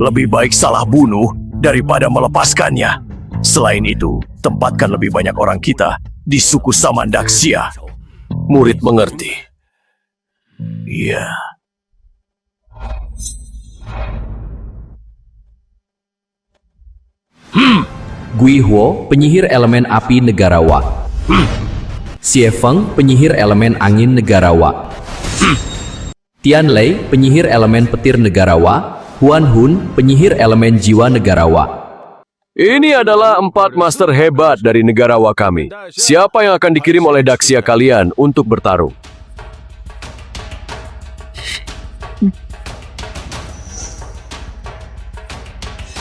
Lebih baik salah bunuh daripada melepaskannya. Selain itu, tempatkan lebih banyak orang kita di suku Saman Daxia. Murid mengerti. Iya. Gui Huo, penyihir elemen api negara Wa. Xie Feng, penyihir elemen angin negara Wa. Tian Lei, penyihir elemen petir negara Wa. Huan Hun, penyihir elemen jiwa negara Wa. Ini adalah 4 master hebat dari negara Wa kami. Siapa yang akan dikirim oleh Daxia kalian untuk bertarung?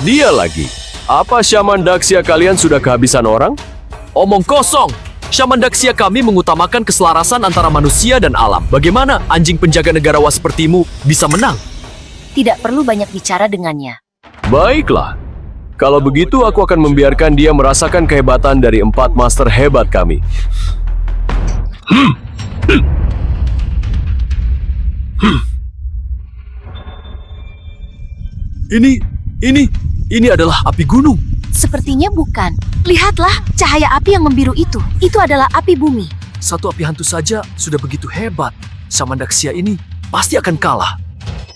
Dia lagi. Apa Syaman Daxia kalian sudah kehabisan orang? Omong kosong! Syaman Daxia kami mengutamakan keselarasan antara manusia dan alam. Bagaimana anjing penjaga negara Wa sepertimu bisa menang? Tidak perlu banyak bicara dengannya. Baiklah. Kalau begitu, aku akan membiarkan dia merasakan kehebatan dari 4 master hebat kami. Ini adalah api gunung. Sepertinya bukan. Lihatlah, cahaya api yang membiru itu. Itu adalah api bumi. Satu api hantu saja sudah begitu hebat. Syaman Daxia ini pasti akan kalah.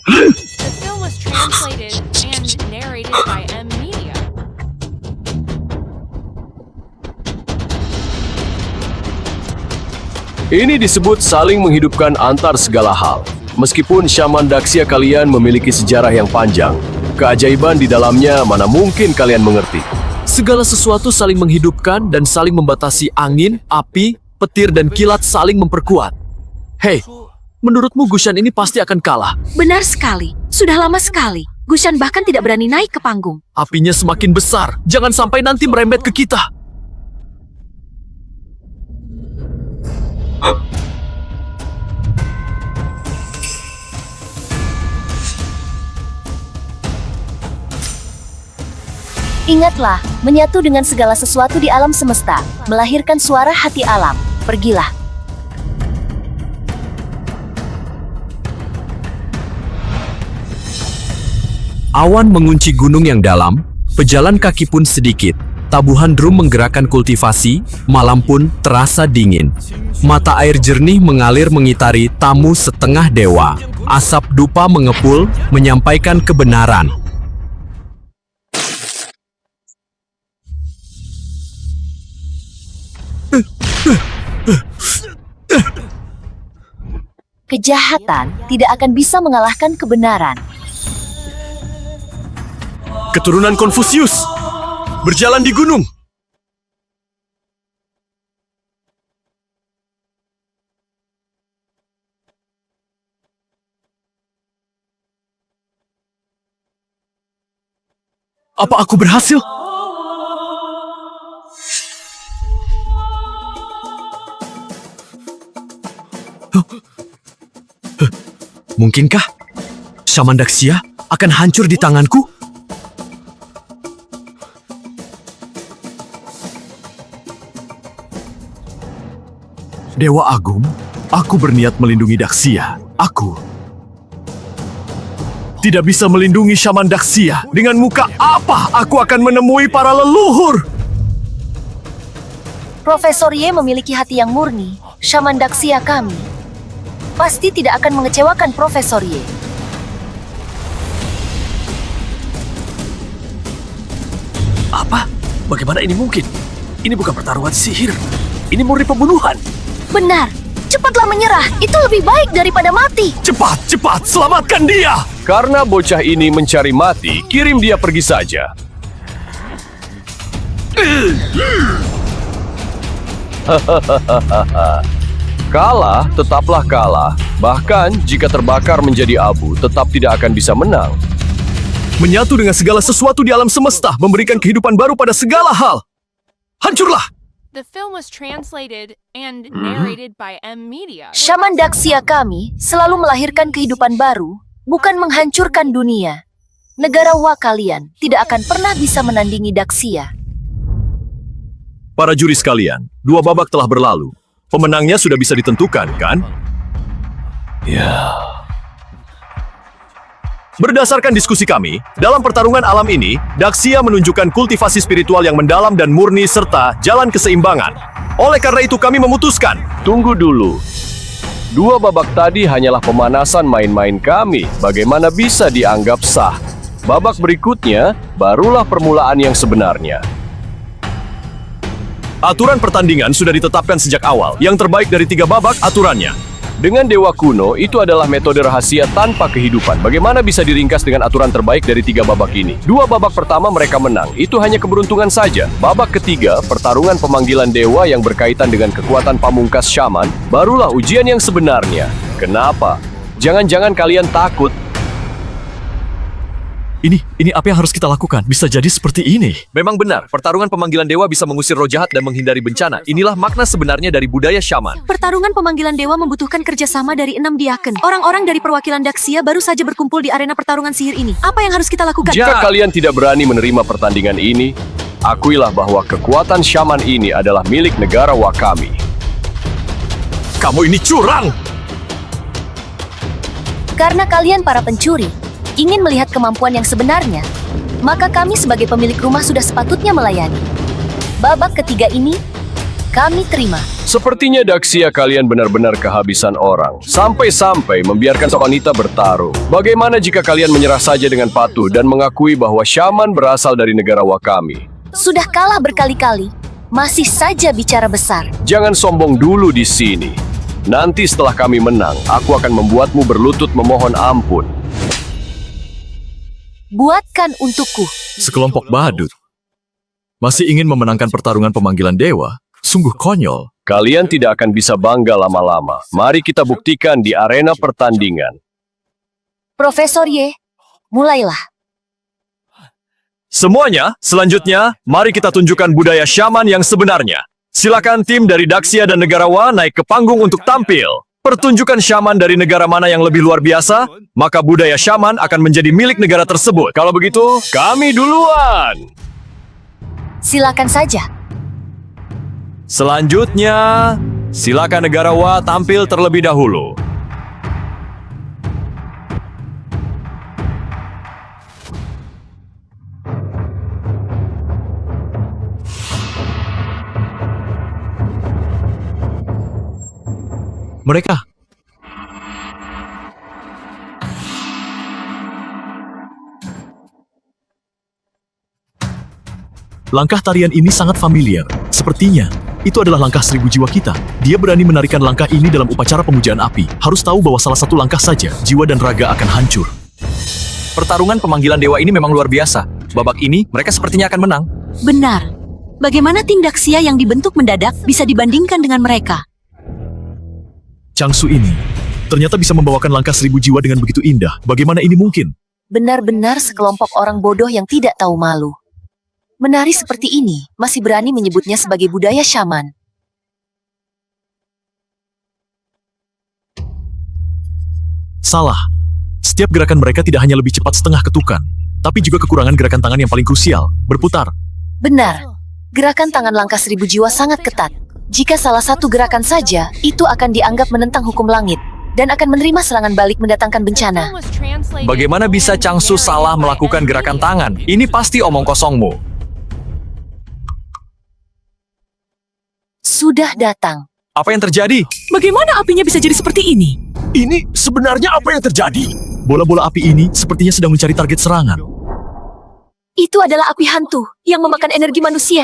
The film was translated and narrated by M Media. Ini disebut saling menghidupkan antar segala hal. Meskipun Syaman Daxia kalian memiliki sejarah yang panjang, keajaiban di dalamnya mana mungkin kalian mengerti. Segala sesuatu saling menghidupkan dan saling membatasi angin, api, petir, dan kilat saling memperkuat. Hei, menurutmu Gushan ini pasti akan kalah? Benar sekali. Sudah lama sekali. Gushan bahkan tidak berani naik ke panggung. Apinya semakin besar. Jangan sampai nanti merembet ke kita. Ingatlah, menyatu dengan segala sesuatu di alam semesta, melahirkan suara hati alam. Pergilah. Awan mengunci gunung yang dalam, pejalan kaki pun sedikit, Tabuhan drum menggerakkan kultivasi, malam pun terasa dingin. Mata air jernih mengalir mengitari tamu setengah dewa. Asap dupa mengepul, menyampaikan kebenaran. Kejahatan tidak akan bisa mengalahkan kebenaran. Keturunan Konfusius berjalan di gunung. Apa aku berhasil? Mungkinkah Shaman Daxia akan hancur di tanganku? Dewa Agung, aku berniat melindungi Daxia. Aku tidak bisa melindungi Shaman Daxia. Dengan muka apa aku akan menemui para leluhur? Profesor Ye memiliki hati yang murni. Shaman Daxia kami pasti tidak akan mengecewakan Profesor Ye. Apa? Bagaimana ini mungkin? Ini bukan pertarungan sihir. Ini murni pembunuhan. Benar, cepatlah menyerah. Itu lebih baik daripada mati. Cepat, cepat, selamatkan dia! Karena bocah ini mencari mati, kirim dia pergi saja. Kalah, tetaplah kalah. Bahkan jika terbakar menjadi abu, tetap tidak akan bisa menang. Menyatu dengan segala sesuatu di alam semesta, memberikan kehidupan baru pada segala hal. Hancurlah! The film was translated and narrated by M Media. Shaman Daxia kami selalu melahirkan kehidupan baru, bukan menghancurkan dunia. Negara Wa kalian tidak akan pernah bisa menandingi Daxia. Para juri sekalian, 2 babak telah berlalu. Pemenangnya sudah bisa ditentukan, kan? Ya. Berdasarkan diskusi kami, dalam pertarungan alam ini, Daxia menunjukkan kultivasi spiritual yang mendalam dan murni serta jalan keseimbangan. Oleh karena itu kami memutuskan, Tunggu dulu. 2 babak tadi hanyalah pemanasan main-main kami. Bagaimana bisa dianggap sah? Babak berikutnya barulah permulaan yang sebenarnya. aturan pertandingan sudah ditetapkan sejak awal. Yang terbaik dari 3 babak aturannya. Dengan Dewa Kuno, itu adalah metode rahasia tanpa kehidupan. Bagaimana bisa diringkas dengan aturan terbaik dari 3 babak ini? 2 babak pertama mereka menang, itu hanya keberuntungan saja. Babak ketiga, pertarungan pemanggilan dewa yang berkaitan dengan kekuatan pamungkas Shaman, barulah ujian yang sebenarnya. Kenapa? Jangan-jangan kalian takut? Ini apa yang harus kita lakukan? Bisa jadi seperti ini. Memang benar, pertarungan pemanggilan dewa bisa mengusir roh jahat dan menghindari bencana. Inilah makna sebenarnya dari budaya Shaman. Pertarungan pemanggilan dewa membutuhkan kerjasama dari 6 diaken. Orang-orang dari perwakilan Daxia baru saja berkumpul di arena pertarungan sihir ini. Apa yang harus kita lakukan? Jika kalian tidak berani menerima pertandingan ini, akuilah bahwa kekuatan Shaman ini adalah milik negara Wakami. Kamu ini curang! Karena kalian para pencuri ingin melihat kemampuan yang sebenarnya, maka kami sebagai pemilik rumah sudah sepatutnya melayani. Babak ketiga ini, kami terima. Sepertinya Daxia kalian benar-benar kehabisan orang. Sampai-sampai membiarkan seorang wanita bertarung. Bagaimana jika kalian menyerah saja dengan patuh dan mengakui bahwa Shaman berasal dari negara Wakami? Sudah kalah berkali-kali, masih saja bicara besar. Jangan sombong dulu di sini. Nanti setelah kami menang, aku akan membuatmu berlutut memohon ampun. Buatkan untukku. Sekelompok badut masih ingin memenangkan pertarungan pemanggilan dewa? Sungguh konyol. Kalian tidak akan bisa bangga lama-lama. Mari kita buktikan di arena pertandingan. Profesor Ye, mulailah. Semuanya, selanjutnya, mari kita tunjukkan budaya Shaman yang sebenarnya. Silakan tim dari Daxia dan negara Wa naik ke panggung untuk tampil. Pertunjukan Shaman dari negara mana yang lebih luar biasa, maka budaya Shaman akan menjadi milik negara tersebut. Kalau begitu, kami duluan. Silakan saja. Selanjutnya, silakan negara Wa tampil terlebih dahulu. Mereka. Langkah tarian ini sangat familiar. Sepertinya, itu adalah langkah 1000 jiwa kita. Dia berani menarikan langkah ini dalam upacara pemujaan api. Harus tahu bahwa salah satu langkah saja, jiwa dan raga akan hancur. Pertarungan pemanggilan dewa ini memang luar biasa. Babak ini, mereka sepertinya akan menang. Benar. Bagaimana tim Daxia yang dibentuk mendadak bisa dibandingkan dengan mereka? Changsu ini ternyata bisa membawakan langkah 1000 jiwa dengan begitu indah. Bagaimana ini mungkin? Benar-benar sekelompok orang bodoh yang tidak tahu malu. Menari seperti ini masih berani menyebutnya sebagai budaya syaman. Salah. Setiap gerakan mereka tidak hanya lebih cepat setengah ketukan, tapi juga kekurangan gerakan tangan yang paling krusial, berputar. Benar. Gerakan tangan langkah 1000 jiwa sangat ketat. Jika salah satu gerakan saja, itu akan dianggap menentang hukum langit dan akan menerima serangan balik mendatangkan bencana. Bagaimana bisa Changsu salah melakukan gerakan tangan? Ini pasti omong kosongmu. Sudah datang. Apa yang terjadi? Bagaimana apinya bisa jadi seperti ini? Ini sebenarnya apa yang terjadi? Bola-bola api ini sepertinya sedang mencari target serangan. Itu adalah api hantu yang memakan energi manusia.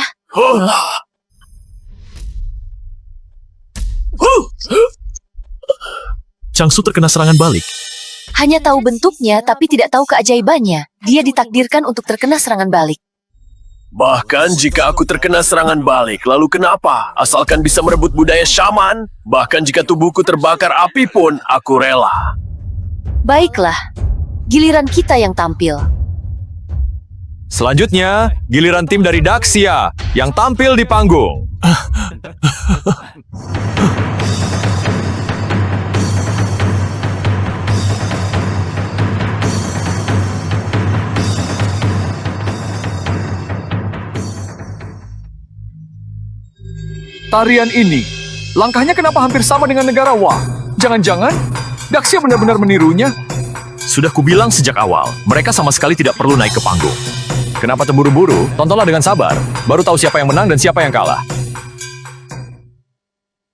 Changsu terkena serangan balik. Hanya tahu bentuknya tapi tidak tahu keajaibannya. Dia ditakdirkan untuk terkena serangan balik. Bahkan jika aku terkena serangan balik, lalu kenapa? Asalkan bisa merebut budaya syaman, bahkan jika tubuhku terbakar api pun, aku rela. Baiklah, giliran kita yang tampil. Selanjutnya, giliran tim dari Daxia yang tampil di panggung. Tarian ini, langkahnya kenapa hampir sama dengan negara Wa? Jangan-jangan Daxia benar-benar menirunya? Sudah kubilang sejak awal, mereka sama sekali tidak perlu naik ke panggung. Kenapa terburu-buru? Tontonlah dengan sabar. Baru tahu siapa yang menang dan siapa yang kalah.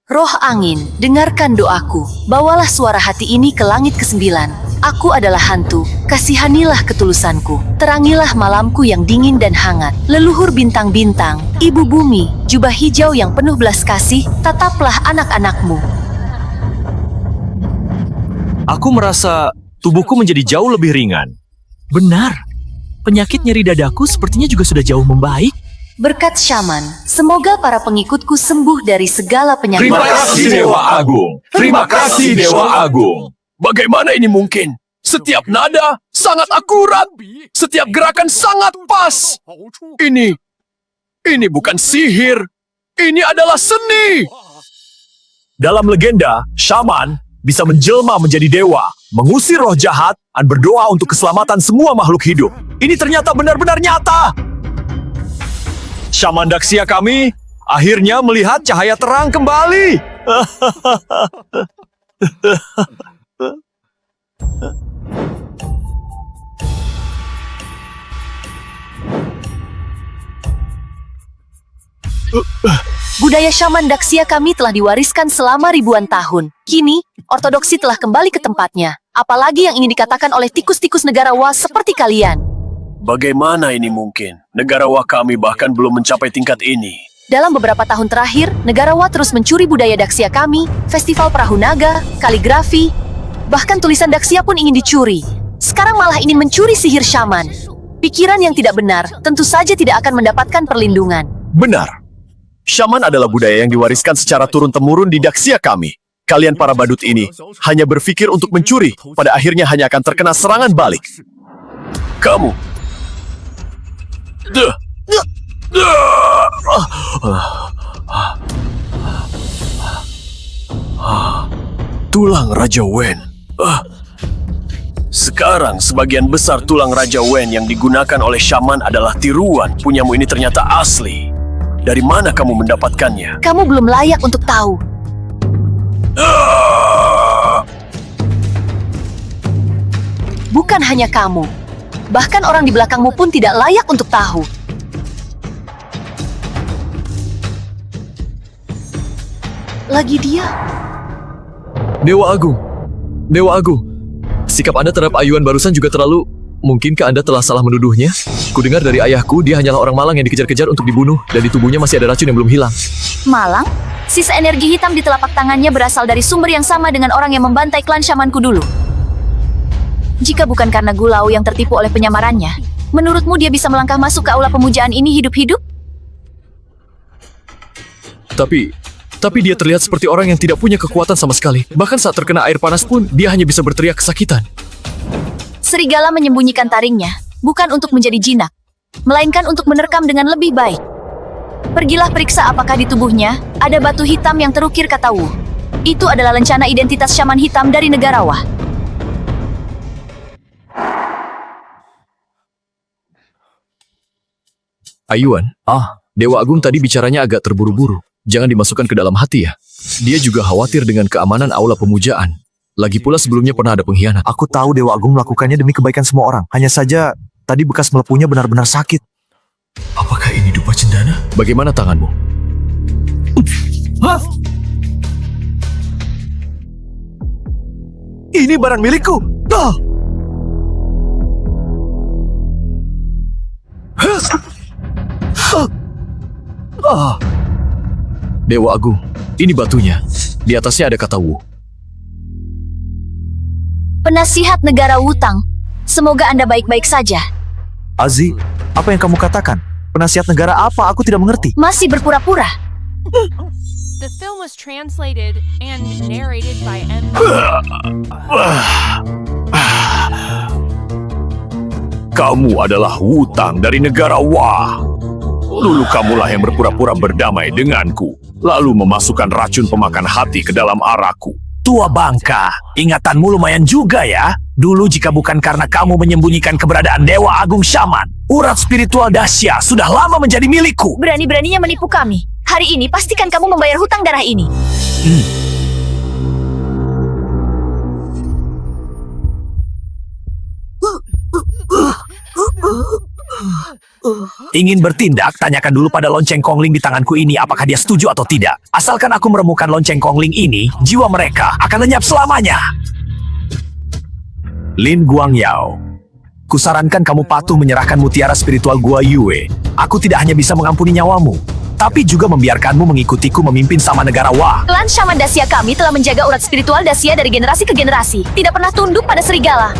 Roh angin, dengarkan doaku. Bawalah suara hati ini ke langit ke-9. Aku adalah hantu, kasihanilah ketulusanku. Terangilah malamku yang dingin dan hangat. Leluhur bintang-bintang, ibu bumi, jubah hijau yang penuh belas kasih, tataplah anak-anakmu. Aku merasa tubuhku menjadi jauh lebih ringan. Benar. Penyakit nyeri dadaku sepertinya juga sudah jauh membaik. Berkat syaman, semoga para pengikutku sembuh dari segala penyakit. Terima kasih Dewa Agung. Terima kasih Dewa Agung. Bagaimana ini mungkin? Setiap nada sangat akurat. Setiap gerakan sangat pas. Ini bukan sihir. Ini adalah seni. Dalam legenda, syaman bisa menjelma menjadi dewa, mengusir roh jahat, dan berdoa untuk keselamatan semua makhluk hidup. Ini ternyata benar-benar nyata. Syaman Daxia kami akhirnya melihat cahaya terang kembali. Budaya syaman Daxia kami telah diwariskan selama ribuan tahun. Kini, ortodoksi telah kembali ke tempatnya. Apalagi yang ingin dikatakan oleh tikus-tikus negara Wa seperti kalian. Bagaimana ini mungkin? Negara Wa kami bahkan belum mencapai tingkat ini. Dalam beberapa tahun terakhir, negara Wa terus mencuri budaya Daxia kami, festival perahu naga, kaligrafi, bahkan tulisan Daxia pun ingin dicuri. Sekarang malah ingin mencuri sihir syaman. Pikiran yang tidak benar tentu saja tidak akan mendapatkan perlindungan. Benar. Syaman adalah budaya yang diwariskan secara turun-temurun di Daxia kami. Kalian para badut ini hanya berpikir untuk mencuri, pada akhirnya hanya akan terkena serangan balik. Kamu. Tulang Raja Wen. Sekarang sebagian besar tulang Raja Wen yang digunakan oleh syaman adalah tiruan. Punyamu ini ternyata asli. Dari mana kamu mendapatkannya? Kamu belum layak untuk tahu. Bukan hanya kamu, bahkan orang di belakangmu pun tidak layak untuk tahu. Lagi dia. Dewa Agung. Dewa Agung. Sikap Anda terhadap Ayuan barusan juga terlalu... Mungkinkah Anda telah salah menuduhnya? Kudengar dari ayahku, dia hanyalah orang malang yang dikejar-kejar untuk dibunuh, dan di tubuhnya masih ada racun yang belum hilang. Malang? Sisa energi hitam di telapak tangannya berasal dari sumber yang sama dengan orang yang membantai klan syamanku dulu. Jika bukan karena Gulau yang tertipu oleh penyamarannya, menurutmu dia bisa melangkah masuk ke aula pemujaan ini hidup-hidup? Tapi dia terlihat seperti orang yang tidak punya kekuatan sama sekali. Bahkan saat terkena air panas pun, dia hanya bisa berteriak kesakitan. Serigala menyembunyikan taringnya, bukan untuk menjadi jinak, melainkan untuk menerkam dengan lebih baik. Pergilah periksa apakah di tubuhnya ada batu hitam yang terukir kata Wu. Itu adalah lencana identitas syaman hitam dari negara Wah. Ayuan, Dewa Agung tadi bicaranya agak terburu-buru. Jangan dimasukkan ke dalam hati ya. Dia juga khawatir dengan keamanan aula pemujaan. Lagi pula sebelumnya pernah ada pengkhianat. Aku tahu Dewa Agung melakukannya demi kebaikan semua orang. Hanya saja, tadi bekas melepuhnya benar-benar sakit. Apakah ini dupa cendana? Bagaimana tanganmu? Hah? Ini barang milikku. Dewa Agung, ini batunya. Di atasnya ada kata Wu. Penasihat negara Wutang, semoga Anda baik-baik saja. Azi, apa yang kamu katakan? Penasihat negara apa? Aku tidak mengerti. Masih berpura-pura. The film was translated and narrated by M. Kamu adalah Wutang dari negara Wah. Dulu kamulah yang berpura-pura berdamai denganku, lalu memasukkan racun pemakan hati ke dalam arahku. Tua bangka, ingatanmu lumayan juga ya. Dulu jika bukan karena kamu menyembunyikan keberadaan Dewa Agung Syaman, urat spiritual Dasya sudah lama menjadi milikku. Berani-beraninya menipu kami. Hari ini pastikan kamu membayar hutang darah ini. Ingin bertindak, tanyakan dulu pada lonceng kongling di tanganku ini apakah dia setuju atau tidak. Asalkan aku meremukan lonceng kongling ini, jiwa mereka akan lenyap selamanya. Lin Guangyao, kusarankan kamu patuh menyerahkan mutiara spiritual Gua Yue. Aku tidak hanya bisa mengampuni nyawamu, tapi juga membiarkanmu mengikutiku memimpin sama negara Wah. Klan Syaman Dasya kami telah menjaga urat spiritual Dasya dari generasi ke generasi. Tidak pernah tunduk pada serigala.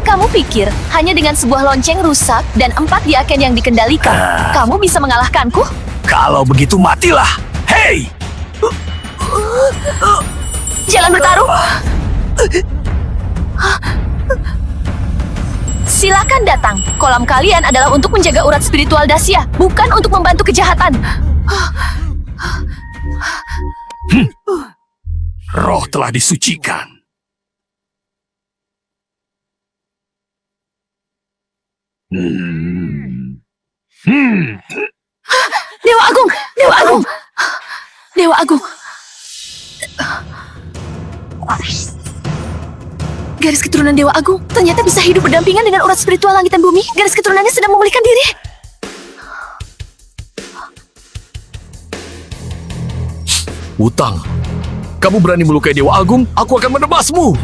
Kamu pikir hanya dengan sebuah lonceng rusak dan 4 diaken yang dikendalikan, kamu bisa mengalahkanku? Kalau begitu matilah. Hei! Jalan bertaruh. Silakan datang. Kolam kalian adalah untuk menjaga urat spiritual Dasya, bukan untuk membantu kejahatan. Roh telah disucikan. Dewa Agung! Dewa Agung! Dewa Agung! Garis keturunan Dewa Agung ternyata bisa hidup berdampingan dengan urat spiritual langit dan bumi. Garis keturunannya sedang memulihkan diri. Wutang, kamu berani melukai Dewa Agung, aku akan menebasmu.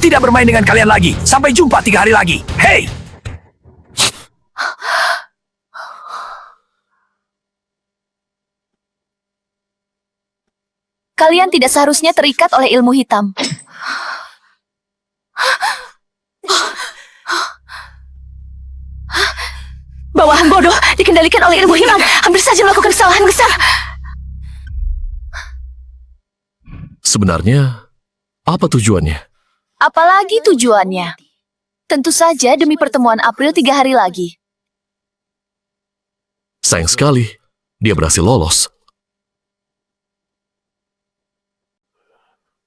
Tidak bermain dengan kalian lagi. Sampai jumpa 3 hari lagi. Hei! Kalian tidak seharusnya terikat oleh ilmu hitam. Bawahan bodoh dikendalikan oleh ilmu hitam. Hampir saja melakukan kesalahan besar. Sebenarnya, apa tujuannya? Apalagi tujuannya? Tentu saja demi pertemuan April 3 hari lagi. Sayang sekali, dia berhasil lolos.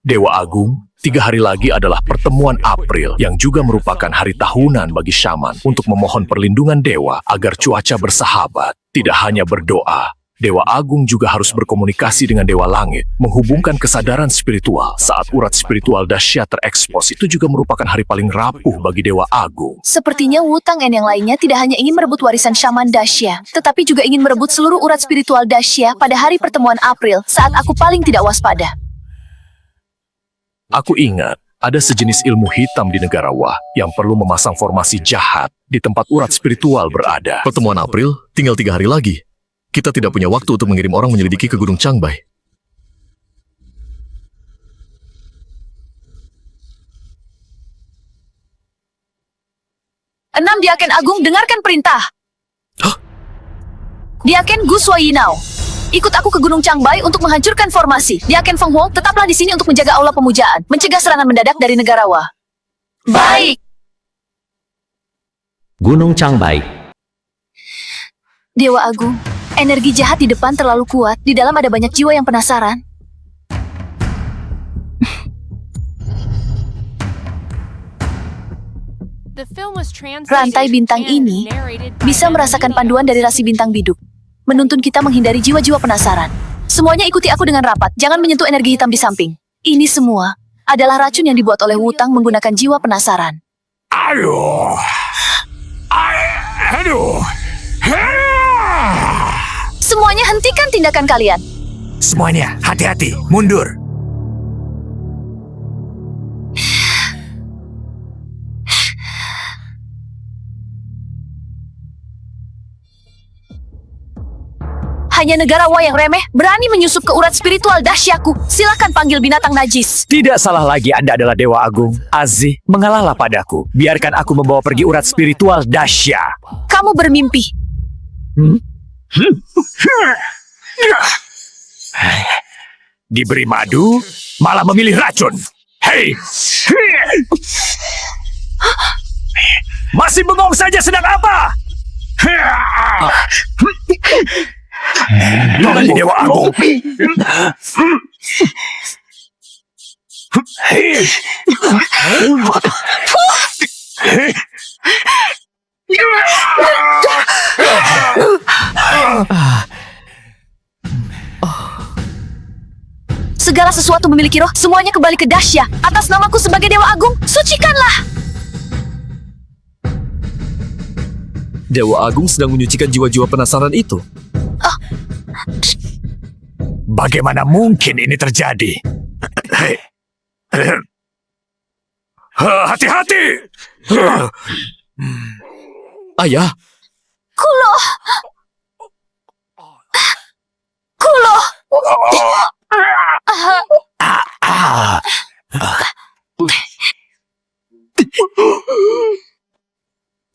Dewa Agung, 3 hari lagi adalah pertemuan April yang juga merupakan hari tahunan bagi syaman untuk memohon perlindungan dewa agar cuaca bersahabat. Tidak hanya berdoa, Dewa Agung juga harus berkomunikasi dengan Dewa Langit, menghubungkan kesadaran spiritual saat urat spiritual Dasya terekspos. Itu juga merupakan hari paling rapuh bagi Dewa Agung. Sepertinya Wutang dan yang lainnya tidak hanya ingin merebut warisan Syaman Dasya, tetapi juga ingin merebut seluruh urat spiritual Dasya pada hari pertemuan April saat aku paling tidak waspada. Aku ingat ada sejenis ilmu hitam di negara Wah yang perlu memasang formasi jahat di tempat urat spiritual berada. Pertemuan April tinggal 3 hari lagi. Kita tidak punya waktu untuk mengirim orang menyelidiki ke Gunung Changbai. Enam, Diaken Agung, dengarkan perintah. Diaken Gu Suayinao, ikut aku ke Gunung Changbai untuk menghancurkan formasi. Diaken Feng Huo, tetaplah di sini untuk menjaga aula pemujaan, mencegah serangan mendadak dari negara Wah. Baik. Gunung Changbai. Dewa Agung, energi jahat di depan terlalu kuat. Di dalam ada banyak jiwa yang penasaran. The film was translated Rantai bintang and ini narrated by bisa M. merasakan Media. panduan dari rasi bintang biduk. Menuntun kita menghindari jiwa-jiwa penasaran. Semuanya ikuti aku dengan rapat. Jangan menyentuh energi hitam di samping. Ini semua adalah racun yang dibuat oleh Wutang menggunakan jiwa penasaran. Aduh. Aduh. Semuanya hentikan tindakan kalian. Semuanya, hati-hati, mundur. Hanya negara Wah yang remeh berani menyusup ke urat spiritual dahsyaku. Silakan panggil binatang najis. Tidak salah lagi Anda adalah Dewa Agung. Aziz, mengalahlah padaku. Biarkan aku membawa pergi urat spiritual dahsya. Kamu bermimpi. Diberi madu, malah memilih racun. Hei! Masih bengong saja, sedang apa? Jangan Dewa Agung. Segala sesuatu memiliki roh. Semuanya kembali ke dahsya. Atas namaku sebagai Dewa Agung, sucikanlah. Dewa Agung sedang menyucikan jiwa-jiwa penasaran itu. Bagaimana mungkin ini terjadi? Hei. Hati-hati! Ayah, Kulo. Kulo.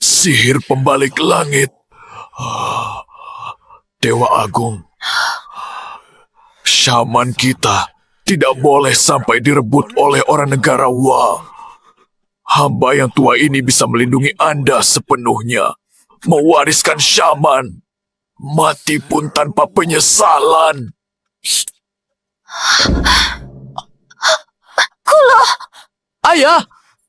Sihir pembalik langit. Dewa Agung. Syaman kita tidak boleh sampai direbut oleh orang negara Wah. Hamba yang tua ini bisa melindungi Anda sepenuhnya. Mewariskan syaman. Mati pun tanpa penyesalan. Kulo. ayah!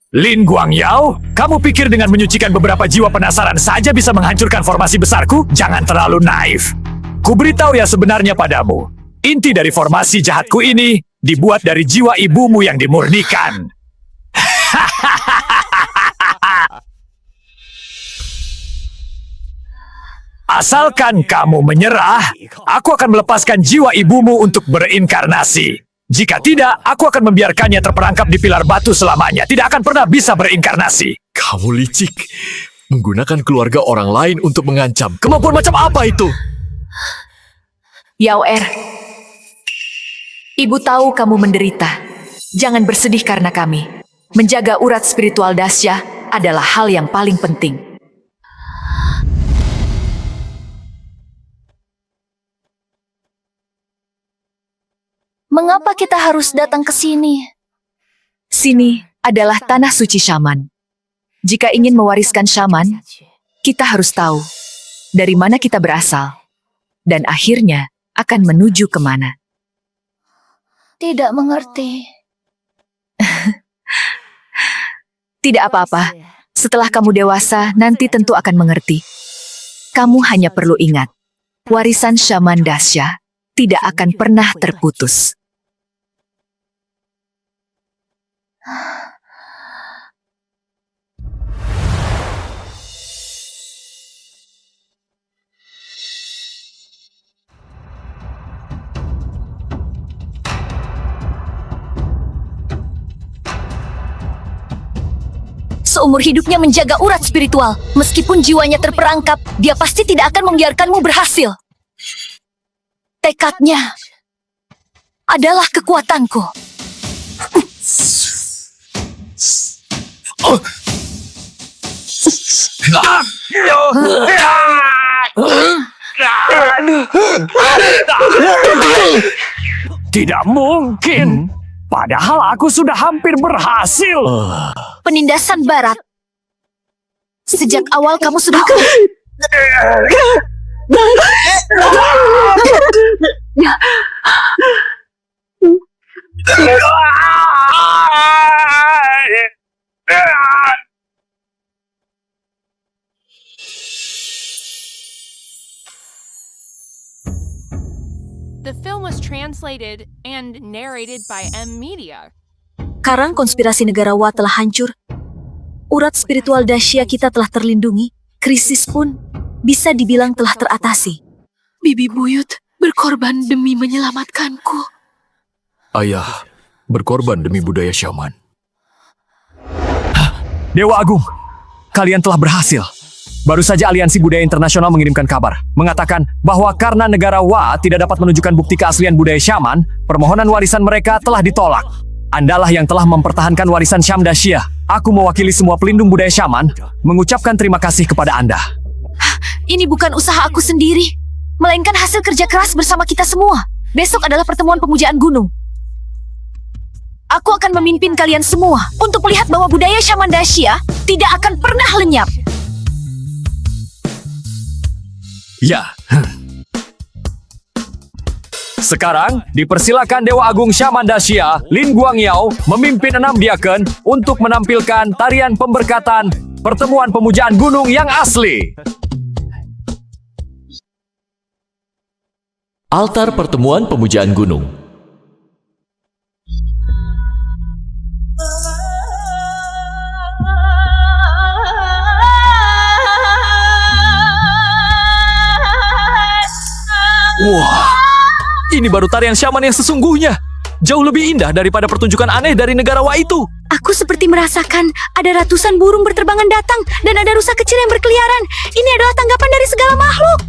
Lin Guangyao, kamu pikir dengan menyucikan beberapa jiwa penasaran saja bisa menghancurkan formasi besarku? Jangan terlalu naif. Kuberitahu yang sebenarnya padamu. Inti dari formasi jahatku ini dibuat dari jiwa ibumu yang dimurnikan. Asalkan kamu menyerah, aku akan melepaskan jiwa ibumu untuk berinkarnasi. Jika tidak, aku akan membiarkannya terperangkap di pilar batu selamanya. Tidak akan pernah bisa berinkarnasi. Kamu licik. Menggunakan keluarga orang lain untuk mengancam. Kemampuan macam apa itu? Yao Er, Ibu tahu kamu menderita. Jangan bersedih karena kami. Menjaga urat spiritual dahsyah adalah hal yang paling penting. Mengapa kita harus datang ke sini? Sini adalah tanah suci Syaman. Jika ingin mewariskan Syaman, kita harus tahu dari mana kita berasal dan akhirnya akan menuju kemana. Tidak mengerti. Tidak apa-apa. Setelah kamu dewasa, nanti tentu akan mengerti. Kamu hanya perlu ingat, warisan Syaman dahsyah tidak akan pernah terputus. seumur hidupnya menjaga urat spiritual. Meskipun jiwanya terperangkap, dia pasti tidak akan membiarkanmu berhasil. Tekadnya adalah kekuatanku. Tidak mungkin. Padahal aku sudah hampir berhasil. Penindasan barat. Sejak awal kamu sudah The film was translated and narrated by M Media. Karang konspirasi negara Wa telah hancur. Urat spiritual Dacia kita telah terlindungi. Krisis pun bisa dibilang telah teratasi. Bibi Buyut berkorban demi menyelamatkanku. Ayah berkorban demi budaya Syaman. Dewa Agung, kalian telah berhasil. Baru saja Aliansi Budaya Internasional mengirimkan kabar, mengatakan bahwa karena negara Wa tidak dapat menunjukkan bukti keaslian budaya Syaman, permohonan warisan mereka telah ditolak. Andalah yang telah mempertahankan warisan Syam Dacia. Aku mewakili semua pelindung budaya Syaman, mengucapkan terima kasih kepada Anda. Ini bukan usaha aku sendiri, melainkan hasil kerja keras bersama kita semua. Besok adalah pertemuan pemujaan gunung. Aku akan memimpin kalian semua untuk melihat bahwa budaya Syaman Dacia tidak akan pernah lenyap. Ya. Sekarang, dipersilakan Dewa Agung Syaman Dacia, Lin Guangyao, memimpin 6 diaken untuk menampilkan tarian pemberkatan pertemuan pemujaan gunung yang asli. Altar pertemuan pemujaan gunung. Wah, ini baru tarian Syaman yang sesungguhnya. Jauh lebih indah daripada pertunjukan aneh dari negara Wa itu. Aku seperti merasakan ada ratusan burung berterbangan datang dan ada rusa kecil yang berkeliaran. Ini adalah tanggapan dari segala makhluk.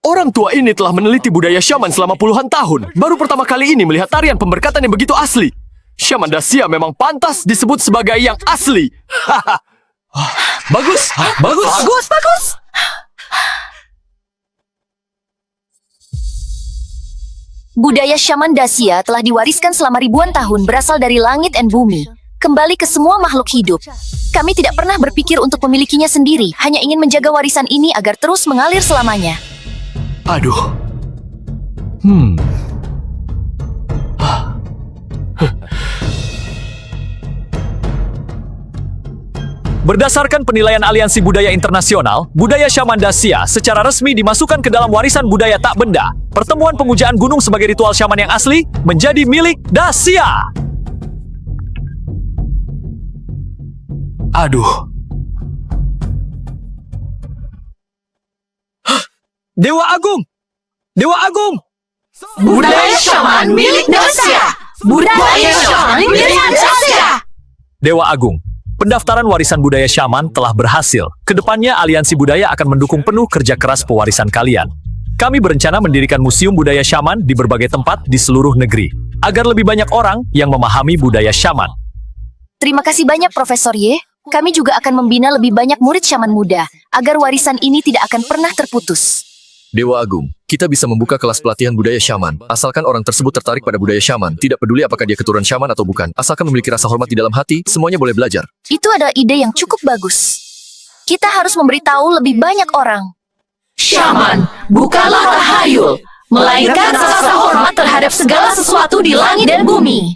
Orang tua ini telah meneliti budaya Syaman selama puluhan tahun. Baru pertama kali ini melihat tarian pemberkatan yang begitu asli. Syaman Dacia memang pantas disebut sebagai yang asli. Bagus, bagus, bagus, bagus. Budaya Syaman Dacia telah diwariskan selama ribuan tahun berasal dari langit dan bumi. Kembali ke semua makhluk hidup. Kami tidak pernah berpikir untuk memilikinya sendiri, hanya ingin menjaga warisan ini agar terus mengalir selamanya. Aduh. Berdasarkan penilaian Aliansi Budaya Internasional, budaya Syaman Dacia secara resmi dimasukkan ke dalam warisan budaya tak benda. Pertemuan pemujaan gunung sebagai ritual Syaman yang asli menjadi milik Dacia. Aduh. Dewa Agung! Dewa Agung! Budaya Syaman milik Dacia. Budaya Syaman milik Dacia. Dewa Agung, pendaftaran warisan budaya Syaman telah berhasil. Kedepannya Aliansi Budaya akan mendukung penuh kerja keras pewarisan kalian. Kami berencana mendirikan museum budaya Syaman di berbagai tempat di seluruh negeri, agar lebih banyak orang yang memahami budaya Syaman. Terima kasih banyak Profesor Ye. Kami juga akan membina lebih banyak murid Syaman muda, agar warisan ini tidak akan pernah terputus. Dewa Agung, kita bisa membuka kelas pelatihan budaya Syaman. Asalkan orang tersebut tertarik pada budaya Syaman, tidak peduli apakah dia keturunan Syaman atau bukan. Asalkan memiliki rasa hormat di dalam hati, semuanya boleh belajar. Itu adalah ide yang cukup bagus. Kita harus memberitahu lebih banyak orang. Syaman bukanlah tahayul, melainkan rasa hormat terhadap segala sesuatu di langit dan bumi.